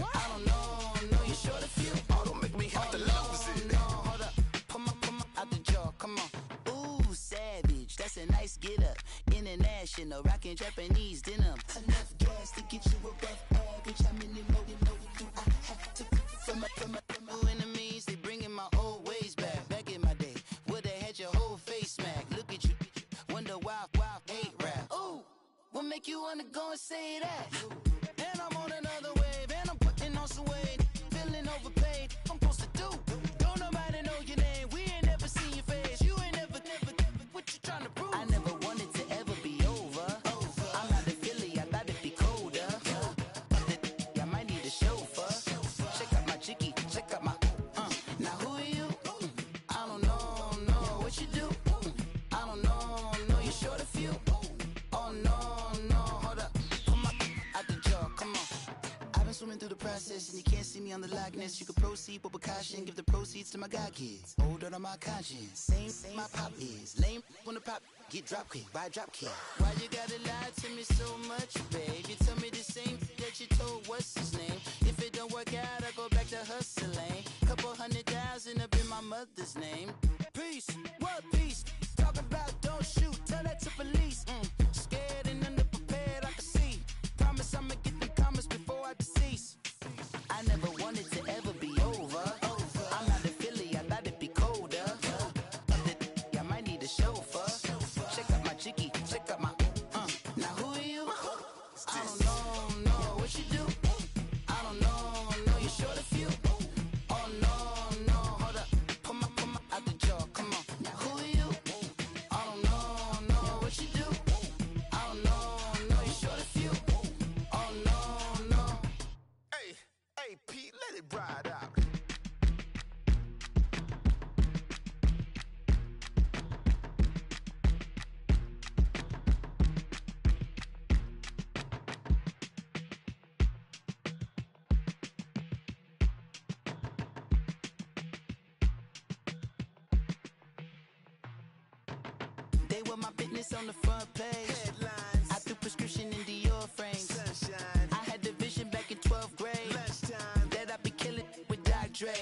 I don't know you short a few. oh, don't make me have to lose it. No, hold up. Come on, out the jaw, come on. Ooh, savage, that's a nice get up. International, rockin' Japanese denim. Enough gas to get you above average. How many more do I have to from my enemies? They bringing my old ways back. Back in my day, where they had your whole face smack. Look at you, wonder why hate rap. Ooh, what make you wanna go and say that? And I'm on another wave, and I'm putting on some weight. Feeling overpaid, I'm supposed to do. Don't nobody know your name, we ain't never seen your face. You ain't never, what you trying to prove? I never wanted to ever be over. I'm out of Philly, I thought it'd be colder. I might need a chauffeur. Check out my jiggy, check out my Now who are you? I don't know what you do. I don't know you short a few. Oh no, hold up. Come on, out the jaw, come on. I've been swimming through the process and you can't see me on the likeness. You can proceed with precaution, give the proceeds to my god kids. Hold on my conscience, same my pop is. Lame when the pop get drop quick, buy drop kick. Why you gotta lie to me so much, babe? You tell me the same that you told what's his name. If it don't work out, I go back to hustling. Couple 100,000 up in my mother's name. Peace, what peace? Talking about don't shoot, tell that to police. Scared and underprepared, I can see. Promise want it to ever be over. I'm out of Philly, I thought it'd be colder. I might need a chauffeur. Check out my chicky, check out my now who are you? I don't know what you do. I don't know you're short a few. Oh no, hold up. Come on, out the jaw, come on. Now who are you? I don't know what you do. I don't know you're short a few. Oh no. Hey, Pete, let it ride out. They were my business on the front page. Headlines, I threw prescription in Dior frames. sunshine, I had the vision back in 12th grade lunchtime. that I'd be killing with Dr. Dre.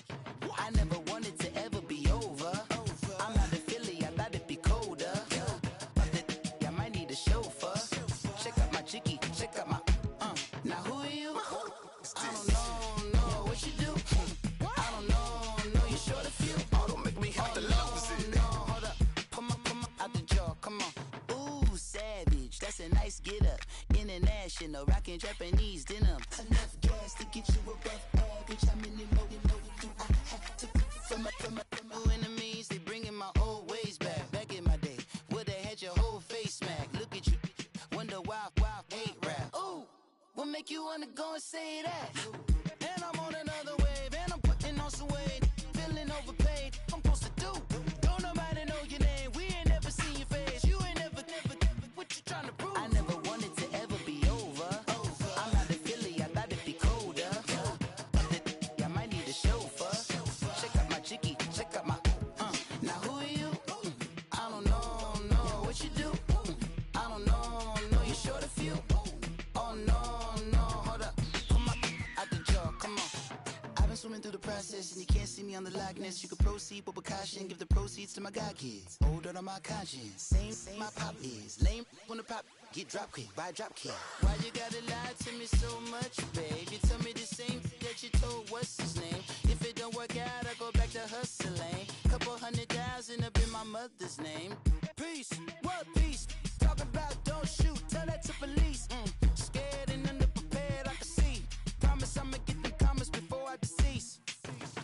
I never wanted to ever be over. I'm out of Philly, I thought it'd be colder. I might need a chauffeur. Check out my chicky, check out my now who are you? I don't know what you do. I don't know you're short a few. Oh, don't make me have to lose it. No, hold up. Come on, out the jaw, come on. Ooh, savage, that's a nice get up. International, rockin' Japanese denim. Enough gas to get you above average. How many more do I have to from my enemies? They bringing my old ways back. Back in my day, would've had your whole face smack. Look at you, wonder why, hate rap. Ooh, what make you wanna go and say that? And I'm on another wave, and I'm putting on some weight. Feeling overpaid, I'm supposed to do. Don't nobody know your name, we ain't never seen your face. You ain't never, what you trying to prove? I never wanted to ever be over. I'm out of Philly, I thought it'd be colder. I might need a chauffeur. Check out my chicky, check out my now who are you? I don't know what you do. I don't know you're short a few. Oh no, hold up. Come on, out the jaw, come on. I've been swimming through the process and you can't see me on the Loch Ness. You can proceed with caution, give the proceeds to my god kids. Older on my conscience, same my pop is. Lame when the pop get drop quick, buy drop kick. Why you gotta lie to me so much, babe? You tell me the same that you told what's his name. If it don't work out, I go back to hustling. Couple 100,000 up in my mother's name. Peace, what peace? Talk about don't shoot, tell that to police. Scared and underprepared, I can see. Promise I'ma get them comments before I decease.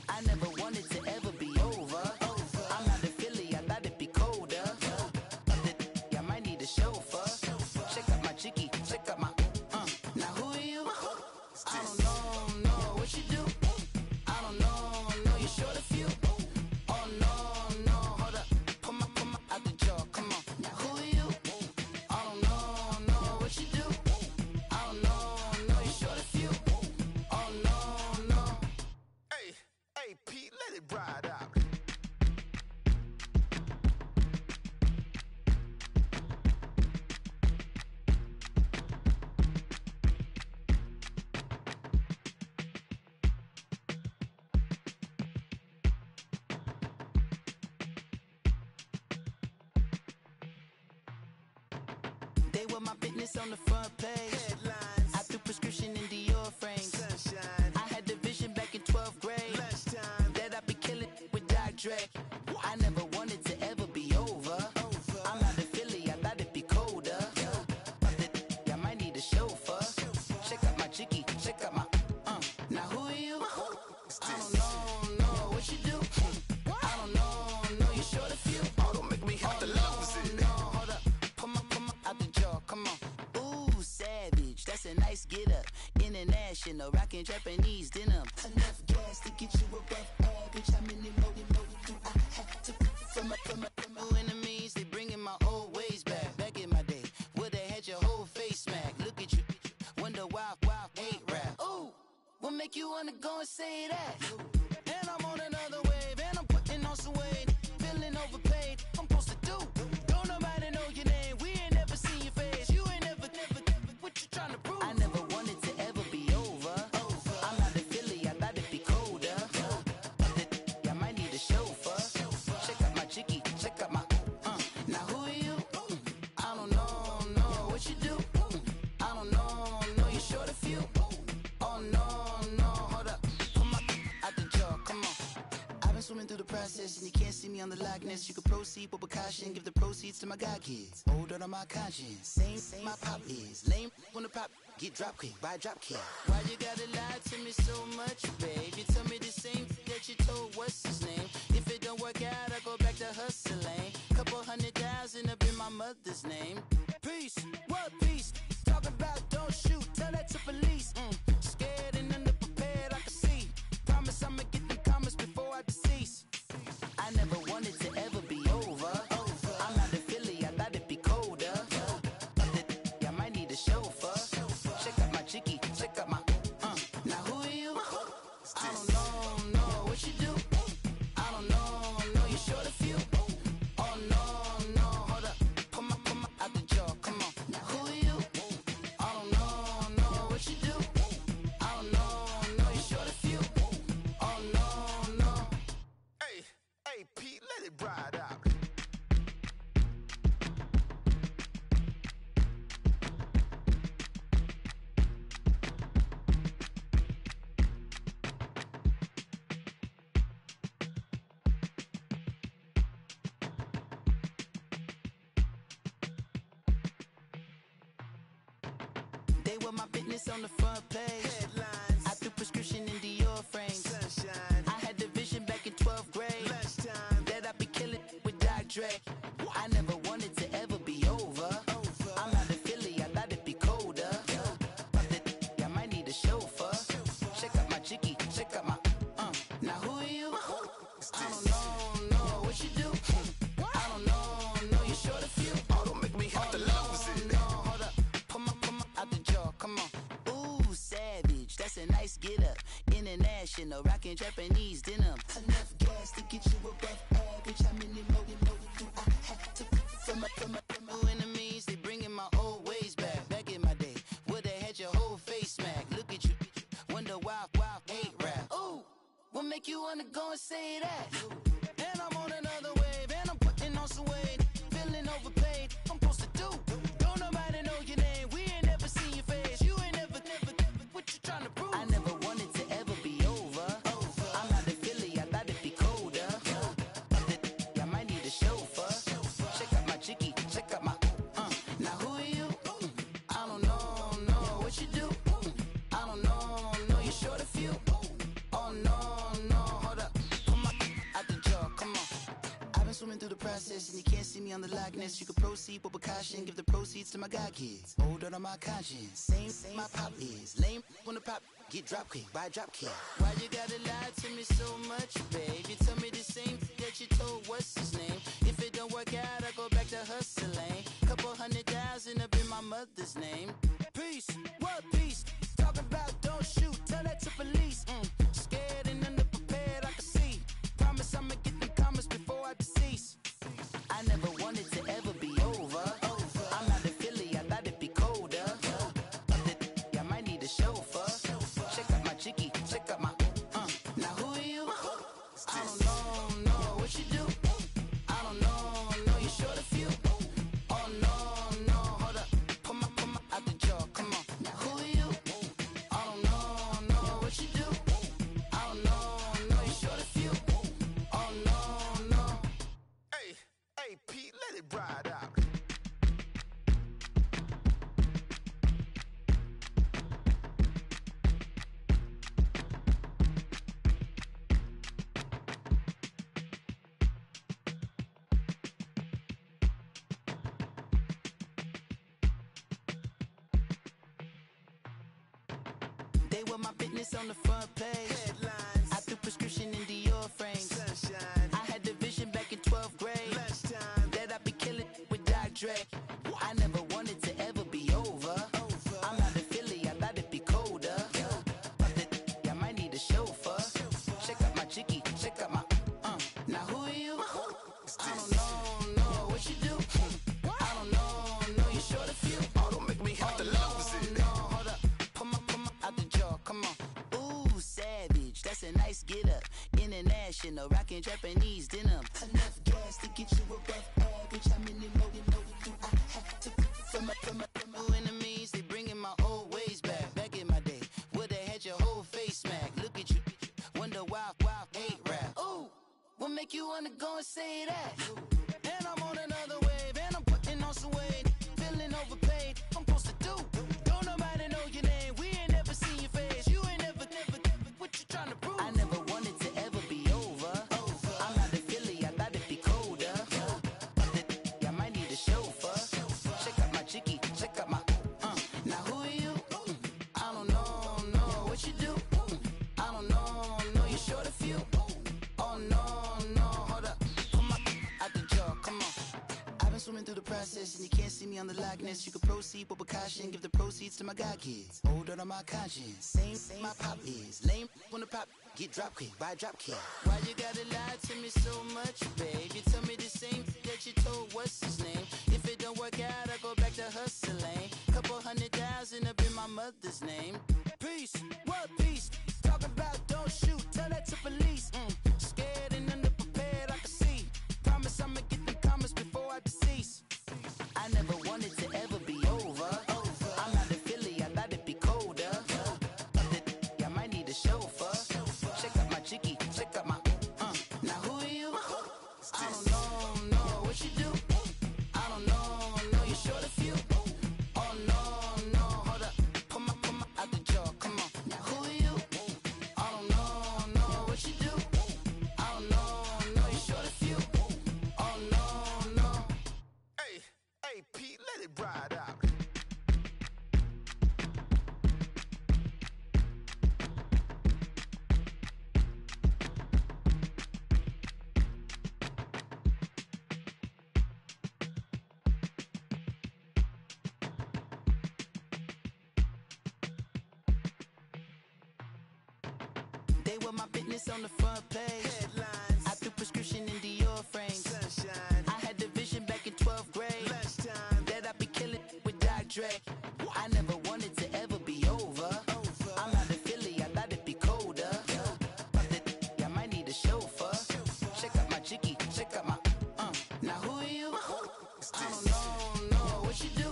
I never wanted to ever be over. I'm out of Philly, I thought it'd be colder. I might need a chauffeur. Check out my chicky, check out my now who are you? I don't know what you do. I don't know you're short a few. Oh no, hold up. Come on, out the jaw, come on. Now who are you? I don't know what you do. I don't know you're short a few. Oh no. Hey, Pete, let it ride out. They were my business on the front page. Headlines, I threw prescription in Dior frames. sunshine, I had the vision back in 12th grade lunchtime. that I'd be killing with Dr. Dre. I never wanted to ever be over. I'm out of Philly, I thought it'd be colder. I might need a chauffeur. Check out my chicky, check out my now who are you? I don't know what you do. I don't know you're short a few. Oh, don't make me have to lose it. No, hold up. Come on, out the jaw, come on. Ooh, savage, that's a nice get up. International, rockin' Japanese denim. Enough gas to get you above average. How many more do I have to from my enemies? They bringing my old ways back. Back in my day, would've had your whole face smack. Look at you, wonder why, hate rap. Ooh, what make you wanna go and say that? And I'm on another wave, and I'm putting on some weight. Feeling overpaid, I'm supposed to do. Don't nobody know your name, we ain't never seen your face. You ain't never, what you trying to prove? I never wanted to ever be over. I'm out of Philly, I thought it'd be colder. I might need a chauffeur. Check out my chicky, check out my now who are you? I don't know what you do. I don't know you're short a few. Oh no, hold up. Come on, me on the likeness. You can proceed with caution, give the proceeds to my God kids. Old on my conscience, same my pop is. Lame when the pop get drop quick, buy drop kick. Why you gotta lie to me so much, babe? You tell me the same that you told what's his name. If it don't work out, I go back to hustling. Couple 100,000 up in my mother's name. Peace, what peace? Talk about don't shoot, tell that to police. Scared and underprepared, I can see. Promise I'ma get them comments before I decease. I never wanted to ever be over. I'm not a Philly, I thought it'd be colder. I might need a chauffeur. Check out my jiggy, check out my. Now who are you? I don't know what you do. I don't know you're short a few. Oh no, hold up, pull my out the jaw, come on. Now who are you? I don't know what you do. I don't know you're short a few. Oh no. Hey, Pete, let it ride out. They were my business on the front page. Headlines. I threw prescription in Dior frames. Sunshine. I had the vision back in 12th grade. Lunchtime. That I'd be killing with Dr. Dre. I never wanted to ever be over. I'm not a Philly, I thought it'd be colder. I might need a chauffeur. Check out my jiggy, check out my. Now who are you? I don't know what you do. I don't know you're short a few. Oh, don't make me have to lose it. No, hold up, pull my out the jaw, come on. Ooh, savage, that's a nice get up. International, rockin' Japanese denim. Enough gas to get you above average. How many more do I have to from my enemies? They bringing my old ways back. Back in my day, would've had your whole face smacked. Look at you, wonder why hate rap. Ooh, what make you wanna go and say that? And I'm on another wave, and I'm putting on some weight. Feeling overpaid, I'm supposed to do. Don't nobody know your name, we ain't never seen your face. You ain't never, what you trying to prove? I never wanted to ever be over. I'm not a Philly, I thought it'd be colder. I might need a chauffeur. Check out my jiggy, check out my. Now who are you? I don't know what you do. I don't know you're short a few. Oh no, hold up, pull my out the jaw, come on. I've been swimming through the process and you can't see me on the likeness. You can proceed with caution, give the proceeds to my God kids. Old on my conscience, same my pop is. Lame when the pop get drop quick, buy drop kick. Why you gotta lie to me so much, babe? You tell me the same that you told what's his name. If it don't work out, I go back to hustling. Couple 100,000 up in my mother's name. Peace, what peace? Talk about don't shoot, tell that to police. Scared and underprepared, I can see. Promise I'ma get them comments before I decease. I never wanted to ever be over. I'm not a Philly, I thought it'd be colder. I might need a chauffeur. Check out my jiggy, check out my. Now who are you? I don't know what you do. I don't know you're short a few. Oh no, hold up, pull my out the jaw, come on. Now who are you? I don't know what you do. I don't know you're short a few. Oh no. Hey, Pete, let it ride out. They were my business on the front page. Headlines. I threw prescription in Dior frames. Sunshine. I had the vision back in 12th grade. Lunchtime. That I'd be killing with Dr. Dre. I never wanted to ever be over. I'm not a Philly, I thought it'd be colder. I might need a chauffeur. Check out my jiggy, check out my. Now who are you? I don't know what you do. I don't know you're short a few. Oh, don't make me have to lose it. No, hold up, pull my out the jaw, come on. Ooh, savage, that's a nice get up. International, rockin' Japanese denim. Enough gas to get you above average. How many more do I have to from my enemies? They bringing my old ways back. Back in my day, would've had your whole face smacked. Look at you, wonder why hate rap. Ooh, what make you wanna go and say that. And I'm on another wave, and I'm putting on some weight. Feeling overpaid, I'm supposed to do. Don't nobody know your name, we ain't never seen your face. You ain't never, what you trying to prove? I never wanted to ever be over. I'm not a Philly, I thought it'd be colder. I might need a chauffeur. Check out my jiggy, check out my, now who are you? I don't know, what you do? I don't know, you're short a few. Oh no, hold up, pull my out the jar, come on. I've been swimming through the process and you can't see me on the Loch Ness. You can proceed with precaution, give the proceeds to my god kids. Older on my conscience, same my pop is. Lame when the pop get drop kick, buy drop kick. Why you gotta lie to me so much, babe? You tell me the same that you told what's his name. If it don't work out, I go back to hustling. Couple 100,000 up in my mother's name. Peace, what peace? Talk about don't shoot, tell that to police. Scared and underprepared, I can see. Promise I'ma get them comments before I decease. I never wanted to ever be over. I'm not a Philly, I thought it'd be colder. I might need a chauffeur. Check out my jiggy, check out my, now who are you? I don't know, what you do? I don't know, you're short a few. Oh no, hold up, pull my out the jar, come on. Now who are you? I don't know, what you do? I don't know, you're short a few. Oh no. Hey, Pete, let it ride out. They were my business on the front page. Headlines. I threw prescription in Dior frames. Sunshine. I had the vision back in 12th grade. Lunchtime. That I'd be killing with Dr. Dre. I never wanted to ever be over. I'm not a Philly, I thought it'd be colder. I might need a chauffeur. Check out my jiggy, check out my, now who are you? I don't know, what you do?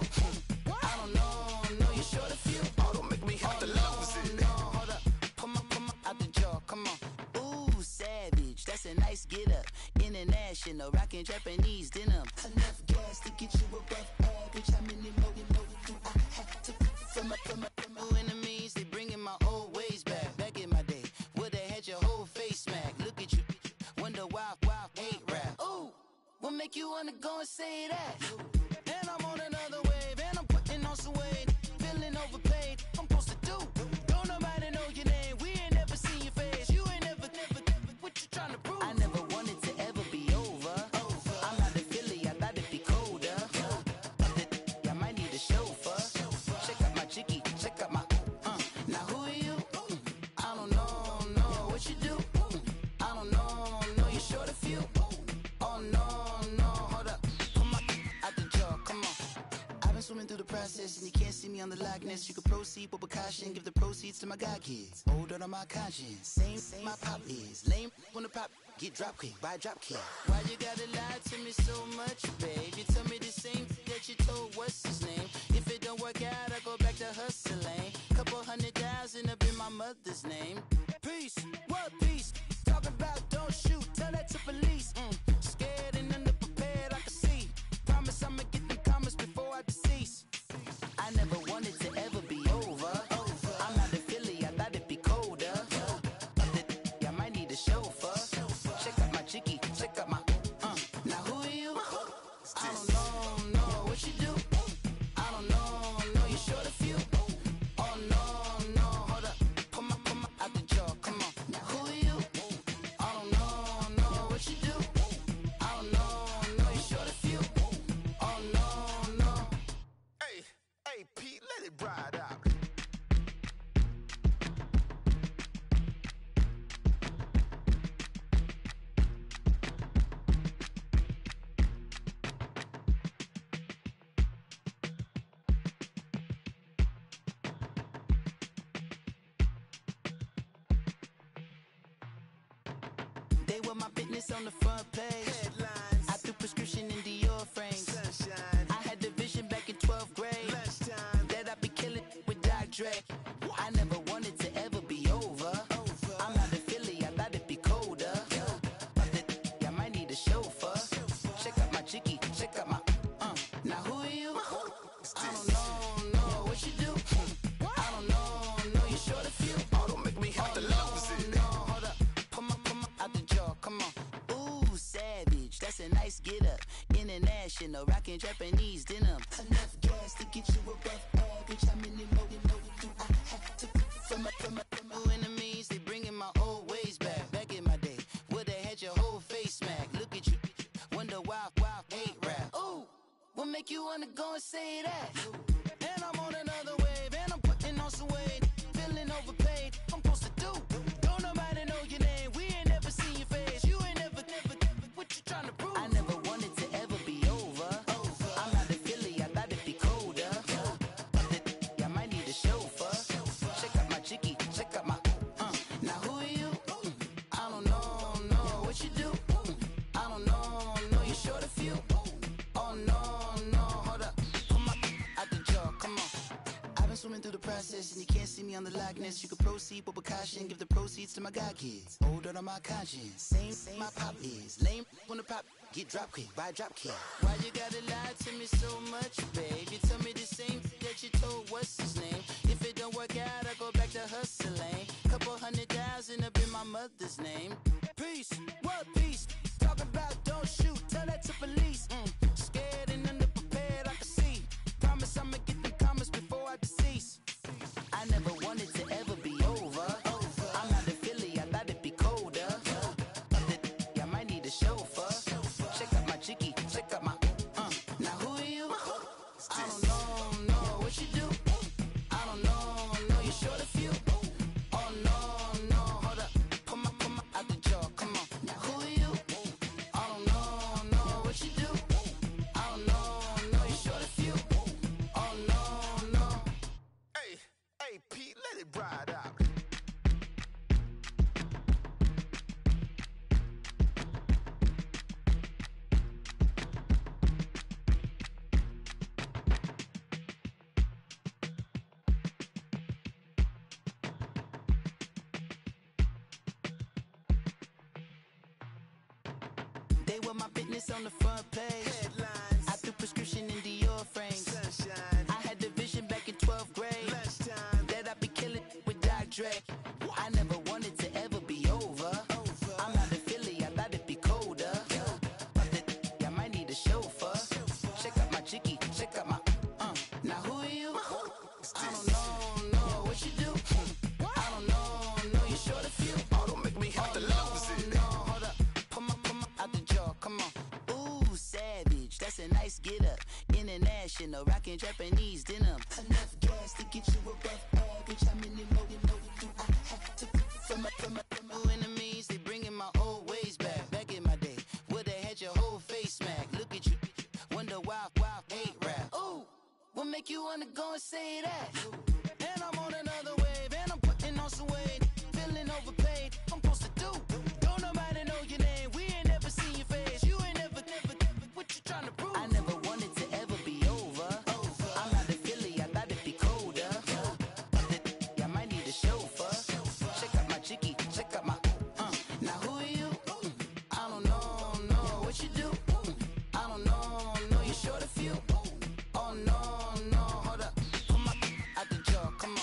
I don't know, you're short a few. Oh, don't make me have to lose it. No, hold up, pull my out the jar, come on. Ooh, savage, that's a nice get up. International, rockin' Japanese denim. Enough gas to get you above average. How many more you know do I have to from my enemies? They bringing my old ways back. Back in my day, would've had your whole face smacked. Look at you, wonder why hate rap. Ooh, what make you wanna go and say that? And I'm on another wave, and I'm putting on some weight. Feeling overpaid, I'm supposed to do. Don't nobody know your name, we ain't never seen your face. You ain't never, what you trying to prove? I never wanted to ever be over. I'm not a Philly, I thought it'd be colder. I might need a chauffeur. Check out my jiggy, check out my, now who are you? I don't know, what you do? I don't know, you're short a few. Oh no, hold up, pull my out the jar, come on. I've been swimming through the process and you can't see me on the Loch Ness. You can proceed with precaution, give the proceeds to my god kids. Older on my conscience, same my pop is. Lame when the pop get drop kick, buy drop kick. Why you gotta lie to me so much, babe? You tell me the same that you told what's his name. If it don't work out, I go back to hustling. Couple 100,000 up in my mother's name. Peace, what peace? Talk about don't shoot, tell that to police. Scared and underprepared, I can see. Promise I'ma get them comments before I decease. I never wanted to ever be over. I'm not a Philly, I thought it'd be colder. I might need a chauffeur. Check out my jiggy, check out my, now who are you? I don't know, what you do? I don't know, you're short a few. Oh no, hold up, pull my out the jar, come on. Now who are you? I don't know, what you do? I don't know, you're short a few. Oh no. Hey, Pete, let it ride out. They were my business on the front page. Headlines. I threw prescription in Dior frames. Sunshine. I had the vision back in 12th grade. Lunchtime. That I'd be killing with Dr. Dre. I never wanted to ever be over. I'm not a Philly, I thought it'd be colder. I might need a rockin' Japanese denim. Enough gas to get you above average. How many more do I have to from my enemies? They bringing my old ways back. Back in my day, would've had your whole face smacked. Look at you, wonder why hate rap. Ooh, what make you wanna go and say that? And I'm on another wave, and I'm putting on some weight. Feeling overpaid, I'm supposed to do. Don't nobody know your name, we ain't never seen your face. You ain't never, what you trying to prove? I never wanted to ever be over. I'm not a Philly, I thought it'd be colder. I might need a chauffeur. Check out my chicky, check out my, now who are you? I don't know what you do. I don't know, you're short a few. Oh no, hold up, come on, out the jaw, come on. I've been swimming through the process and you can't see me on the likeness. You can proceed with precaution, give the proceeds to my god kids. Older on my conscience, same my pop is. Lame when the pop get drop quick, buy drop kick. Why you gotta lie to me so much, babe? You tell me the same that you told what's his name. If it don't work out, I go back to hustling. Couple 100,000 up in my mother's name. Peace, what peace? Talk about don't shoot, tell that to police. Scared and underprepared, I can see. Promise I'ma get the comments before I decease. I never wanted to ever be over. I'm not a Philly, I thought it'd be colder. I might need a chauffeur. Check out my chicky, check out my, now who are you? I don't know what you do. I don't know, you're short a few. Oh no, hold up, come on, out the jaw, come on. Now who are you? I don't know what you do. I don't know, you're short a few. Oh no. Hey, Pete, let it ride out. They were my business on the front page. Headlines, I threw prescription in Dior frames. sunshine, I had the vision back in 12th grade lunchtime. that I'd be killing with Dr. Dre. I never wanted to ever be over. I'm not a Philly, I thought it'd be colder. I might need a chauffeur. Check out my chicky, check out my, now who are you? I don't know what you do. I don't know, you're short a few. Oh, don't make me have to lose it. No, hold up, come on, out the jaw, come on. Ooh, savage, that's a nice get up. International, rockin' Japanese denim. Enough gas to get you above average. How many more do I have to from my enemies? They bringing my old ways back. Back in my day, would've had your whole face smacked. Look at you, wonder why hate rap. Ooh, what make you wanna go and say that? And I'm on another wave, and I'm putting on some weight. Feeling overpaid, I'm supposed to do. Don't nobody know your name, we ain't never seen your face. You ain't never, what you trying to prove? I never wanted to ever be over. I'm not a Philly, I thought it'd be colder. I might need a chauffeur. Check out my chicky, check out my, now who are you? I don't know what you do. I don't know, you're short a few. Oh no, hold up, come on, out the jaw, come on.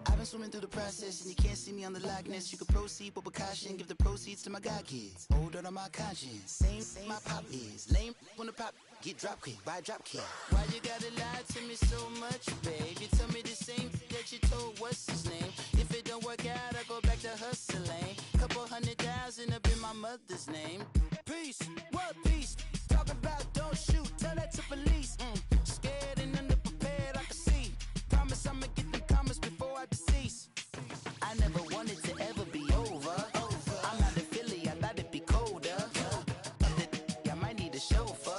I've been swimming through the process and you can't see me on the likeness. You can proceed with precaution, give the proceeds to my god kids. Older on my conscience, same my pop is. Lame when the pop get drop quick, buy drop kick. Why you gotta lie to me so much, babe? You tell me the same that you told what's his name. If it don't work out, I go back to hustling. Couple 100,000 up in my mother's name. Peace, what peace? Talk about don't shoot, tell that to police. Scared and underprepared, I can see. Promise I'ma get the comments before I decease. I never wanted to ever be over. I'm not a Philly, I thought it'd be colder. I might need a chauffeur.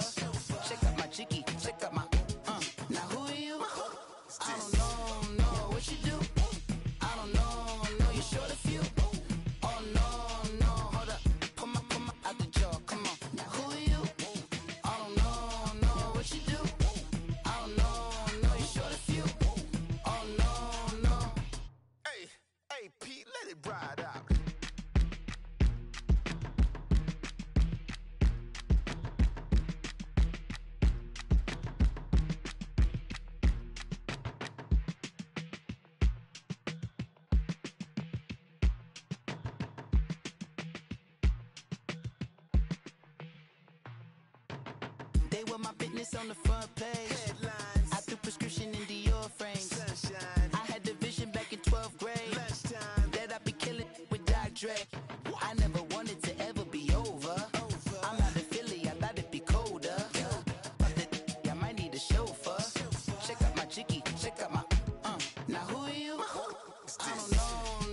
Check out my chicky, check out my, now who are you? I don't know what you do. I don't know, you're short a few. Oh no, hold up, come on, out the jaw, come on. Now who are you? I don't know what you do. I don't know, you're short a few. Oh no. Hey, Pete, let it ride out. They were my business on the front page. Headlines. I threw prescription in Dior frames. Sunshine. I had the vision back in 12th grade. Lunchtime. That I'd be killing with Dr. Dre. I never wanted to ever be over. I'm out of Philly, I thought it'd be colder. I might need a chauffeur. Check out my chicky, check out my Now who are you? I don't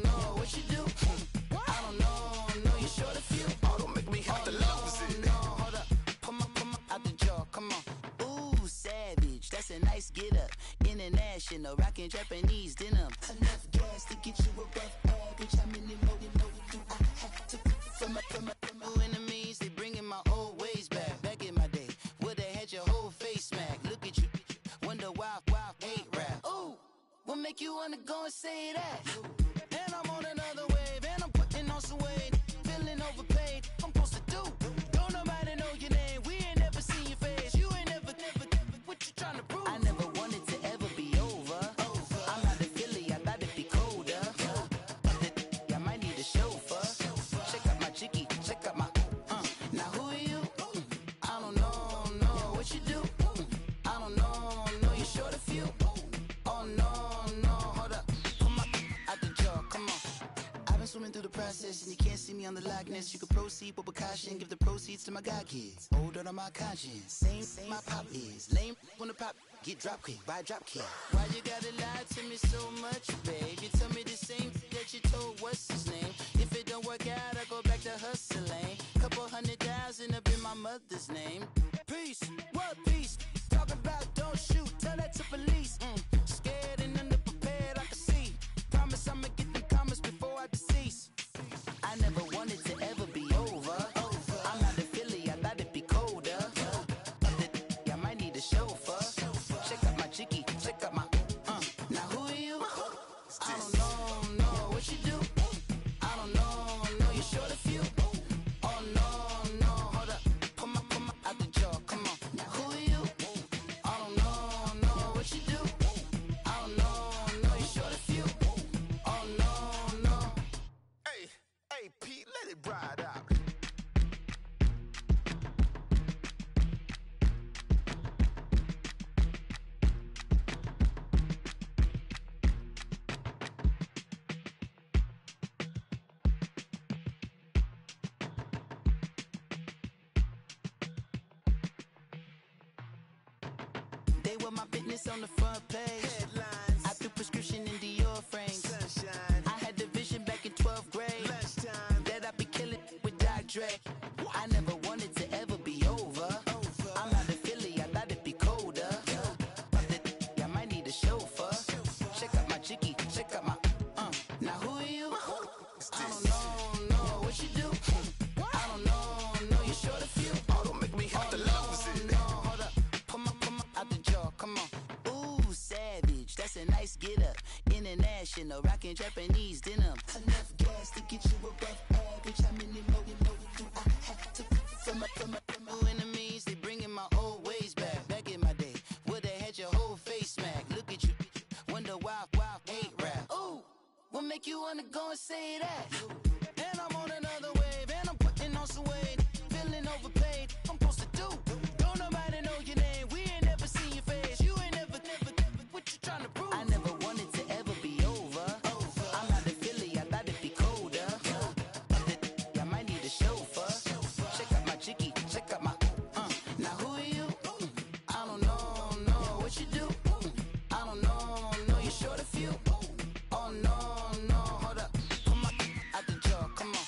know what you do. I don't know you short a few. Oh, don't make me have to lose it. No, hold up, pull my out the jaw, come on. Ooh, savage, that's a nice get up. International, rockin' Japanese denim. Enough gas to get you above average. How many more do I have to from my enemies? They bringing my old ways back. Back in my day, would've had your whole face smack. Look at you, wonder why hate rap. Ooh, what make you wanna go and say that? And I'm on another wave, and I'm putting on some weight. Feeling overpaid, I'm supposed to do. Don't nobody know your name, we ain't never seen your face. You ain't never, what you trying to prove? I never wanted to ever be over. I'm out of Philly, I thought it'd be colder. I might need a chauffeur. Check out my chicky, check out my Now who are you? I don't know what you do. I don't know you short a few. Oh no, hold up, pull my out the jaw, come on. I've been swimming through the process and you can't see me on the Loch Ness. You can proceed with caution, give the proceeds to my god kids. Hold on my conscience, same my pop is. Lame when the pop get drop kick by drop kick. Why you gotta lie to me so much, babe? You tell me the same that you told what's his name. If it don't work out, I go back to hustling. Couple 100,000 up in my mother's name. Peace, what peace? Talk about don't shoot, tell that to police. Scared and underprepared, I can see. Promise I'ma get them comments before I decease. I never wanted to ever be over. I'm out of Philly, I thought it'd be colder. I might need a chauffeur. Check out my chicky, check out my Now who are you? I don't know what you do. I don't know you short a few. Oh no, hold up, pull my out the jaw, come on. Now who are you? I don't know what you do. I don't know you short a few. Oh no. Hey, Pete, let it ride out. They were my business on the front page. Headlines. I threw prescription in Dior frames. Sunshine. I had the vision back in 12th grade. Lunchtime. That I'd be killing with Dr. Dre. I never wanted to ever be over. I'm out of Philly, I thought it'd be colder. I might need a chauffeur. Check out my chicky, check out my Now who are you? I don't know what you do. I don't know you short a few. Oh, don't make me have to lose it. No, hold up, pull my out the jaw, come on. Ooh, savage, that's a nice get up. International, rockin' Japanese denim. Enough gas to get you above average. How many more do I have to from my enemies? They bringing my old ways back. Back in my day, would've had your whole face smack. Look at you, wonder why hate rap. Ooh, what make you wanna go and say that? And I'm on another wave, and I'm putting on some weight. Feeling overpaid, I'm supposed to do. Don't nobody know your name, we ain't never seen your face. You ain't never, what you trying to prove? I never wanted to ever be over. I'm out of Philly, I thought it'd be colder. I might need a chauffeur. Check out my chicky, check out my Now who are you? I don't know what you do. I don't know you short a few. Oh no, hold up, pull my out the jaw, come on.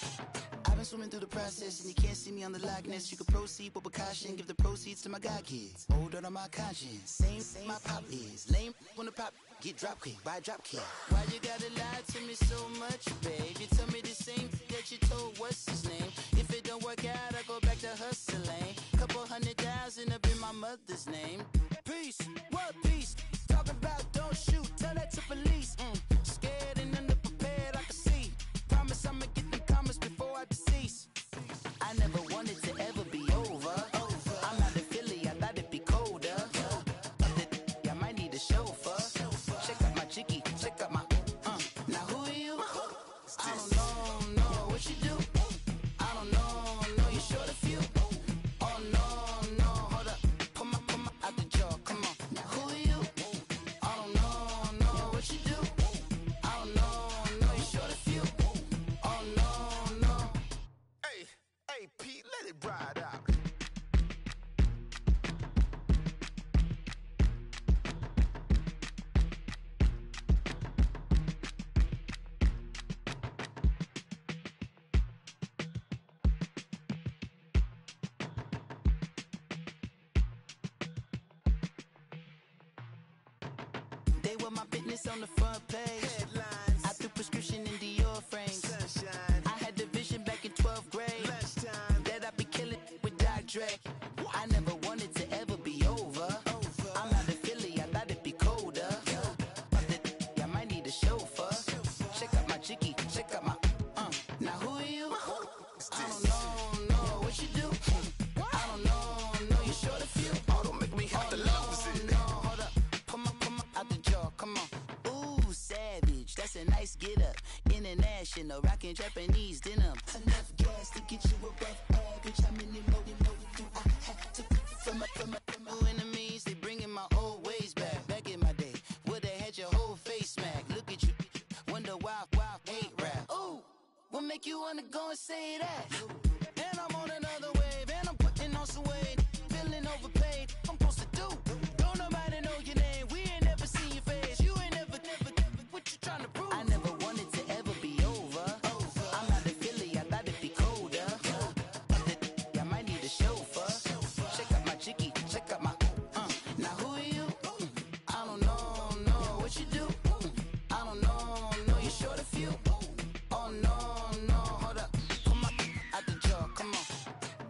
I've been swimming through the process and you can't see me on the Loch Ness. You can proceed with caution, give the proceeds to my god kids. Hold on my conscience, same my pop is. Lame when the pop get drop kick by drop kick. Why you gotta lie to me so much, babe? You tell me the same that you told what's his name. If it don't work out, I go back to hustling. Couple 100,000 up in my mother's name. Peace, what peace? Talk about don't shoot, tell that to police. Scared and underprepared, I can see. Promise I'ma get them comments before I decease. I never wanted to ever be over. I'm out of Philly, I thought it'd be colder. I might need a chauffeur. Check out my chicky, check out my Now who are you? I don't know what you do. I don't know you short a few. Oh no, hold up, They were my business on the front page. Headlines. I threw prescription in Dior frames. Sunshine. I had the vision back in 12th grade Lunchtime. that I'd be killing with Doc Dre. I never wanted to ever be over. I'm out of Philly, I thought it'd be colder. I might need a chauffeur. Check out my jiggy, check out my Now who are you? I don't know what you do. I don't know you short a few. Oh, don't make me have to lose it. No, hold up, come on, out the jaw, come on. Ooh, savage, that's a nice get up. International, rockin' Japanese denim. Enough gas to get you above average. How many more do I have to from my enemies? They bringing my old ways back. Back in my day, where they had your whole face smack. Look at you, wonder why hate rap. Ooh, what make you wanna go and say that? And I'm on another wave, and I'm putting on some weight. Feeling overpaid, I'm supposed to do. Don't nobody know your name, we ain't never seen your face. You ain't never, what you trying to prove? I never wanted to ever be over. I'm out of Philly, I thought it'd be colder. I might need a chauffeur. Check out my jiggy, check out my Now who are you? I don't know what you do. I don't know you short a few. Oh no, hold up, come on, out the jaw, come on.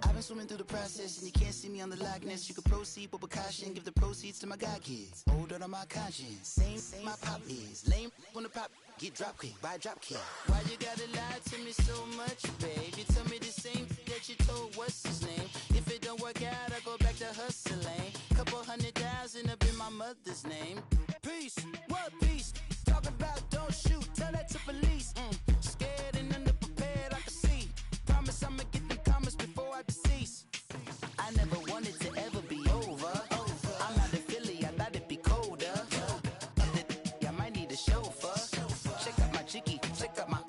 I've been swimming through the process and you can't see me on the Loch Ness. You can proceed, but with caution, give the proceeds to my god kids. Older on my conscience, same my pop is. Lame when the pop get drop quick, buy drop kick. Why you gotta lie to me so much, babe? You tell me the same that you told what's his name. If it don't work out, I go back to hustling. Couple 100,000 up in my mother's name. Peace, what peace? Talking about don't shoot, tell that to police. Scared and underprepared, I can see. Promise I'ma get them comments before I decease. I never wanted to ever be over. I'm out of Philly, I thought it'd be colder. I might need a chauffeur. Check out my jiggy, check out my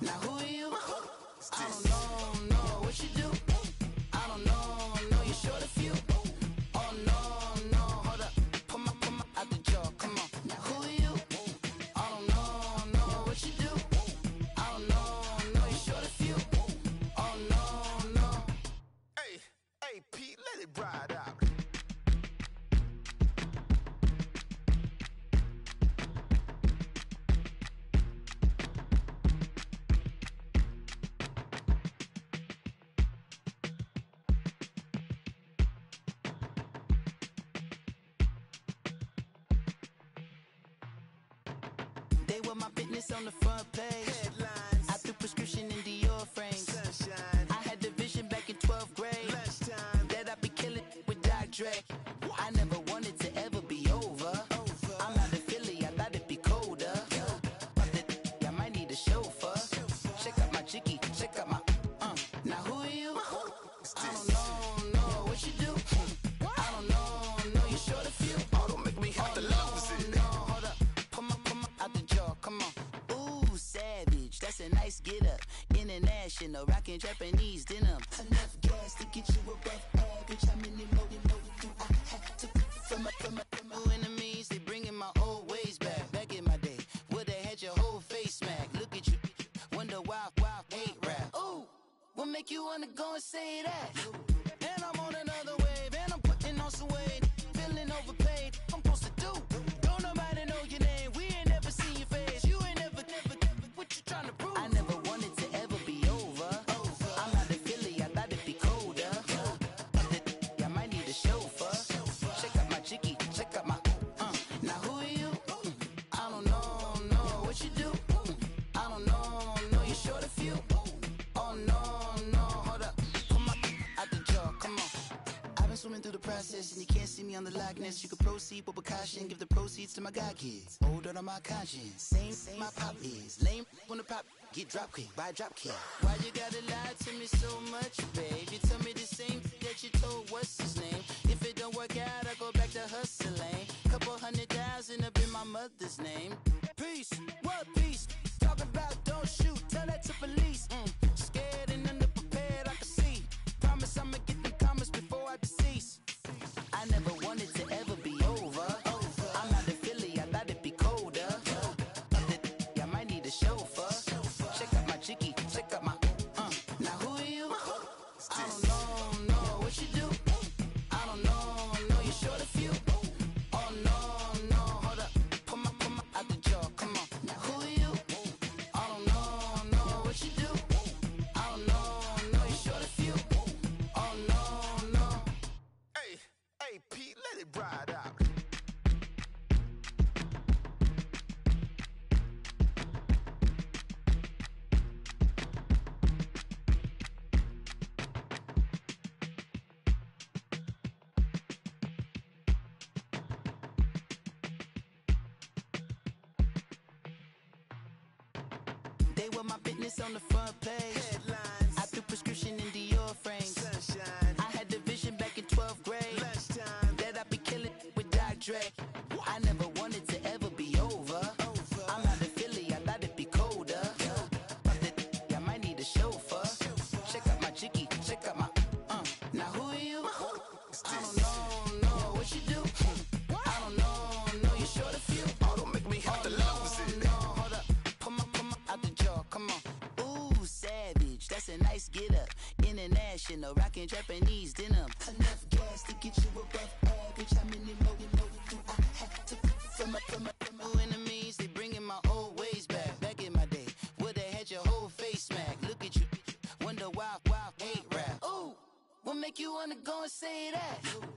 Now who are you? I don't know what you do. I don't know you short a few. Oh no, hold up, come on, out the jaw, come on. Now who are you? I don't know what you do. I don't know you short a few. Oh no. Hey, Pete, let it ride out. They were my business on the front page. Headlines. I threw prescription in Dior frames. Sunshine. I had the vision back in 12th grade Lunchtime. that I'd be killing with Doc Dre. I never wanted to ever be over. I'm out of Philly, I thought it'd be colder. I might need a chauffeur. Check out my jiggy, check out my Now who are you? I don't know what you do. I don't know you short a few. Oh, don't make me have to lose it. No, hold up, come on, out the jaw, come on. Ooh, savage, that's a nice get up. International, rockin' Japanese denim. Enough gas to get you above average. How many more do I have to from my enemies? They bringing my old ways back. Back in my day, where they had your whole face smack. Look at you, wonder why hate rap. Ooh, what make you wanna go and say that? And I'm on another wave, and I'm putting on some weight. Feeling overpaid, I'm supposed to do. Don't nobody know your name, we ain't never seen your face. You ain't never, what you trying to prove? I never wanted to ever be over. I'm out of Philly, I thought it'd be colder. I might need a chauffeur. Check out my jiggy, check out my Now who are you? I don't know what you do. I don't know you short a few. Oh no, hold up, come on, out the jaw, come on. I've been swimming through the process and you can't see me on the Loch Ness. You can proceed, but with caution, give the proceeds to my god kids. Older on my conscience, same my pop is. Lame when the pop get drop quick, buy drop kick. Why you gotta lie to me so much, babe? You tell me the same that you told what's his name. If it don't work out, I go back to hustling. Couple 100,000 up in my mother's name. Peace, what peace? Talking about don't shoot, tell that to police. Scared and underprepared, I can see. Promise I'ma get them comments before I decease. I never wanted to ever be over. I'm out of Philly, I thought it'd be colder. I might need a chauffeur. Check out my jiggy, check out my Now who are you? I don't know what you do. I don't know you short a few. Oh no, hold up, They want my business on the front page. Headlines. I threw prescription in Dior frames. Sunshine. I had the vision back in 12th grade. Lunchtime. That I'd be killing with Dr. Dre. I never wanted to ever be over. I'm out of Philly, I thought it'd be colder. I might need a chauffeur. Check out my jiggy, check out my Now who are you? I don't know what you do. I don't know you short a few. Oh, don't make me have to lose it. No, hold up, come on, out the jaw, come on. Ooh, savage, that's a nice get up. International, rockin' Japanese denim. Enough gas to get you above average. How many more do I have to from my enemies? They bringing my old ways back. Back in my day, would've had your whole face smack. Look at you, wonder why hate rap. Ooh, what make you wanna go and say that?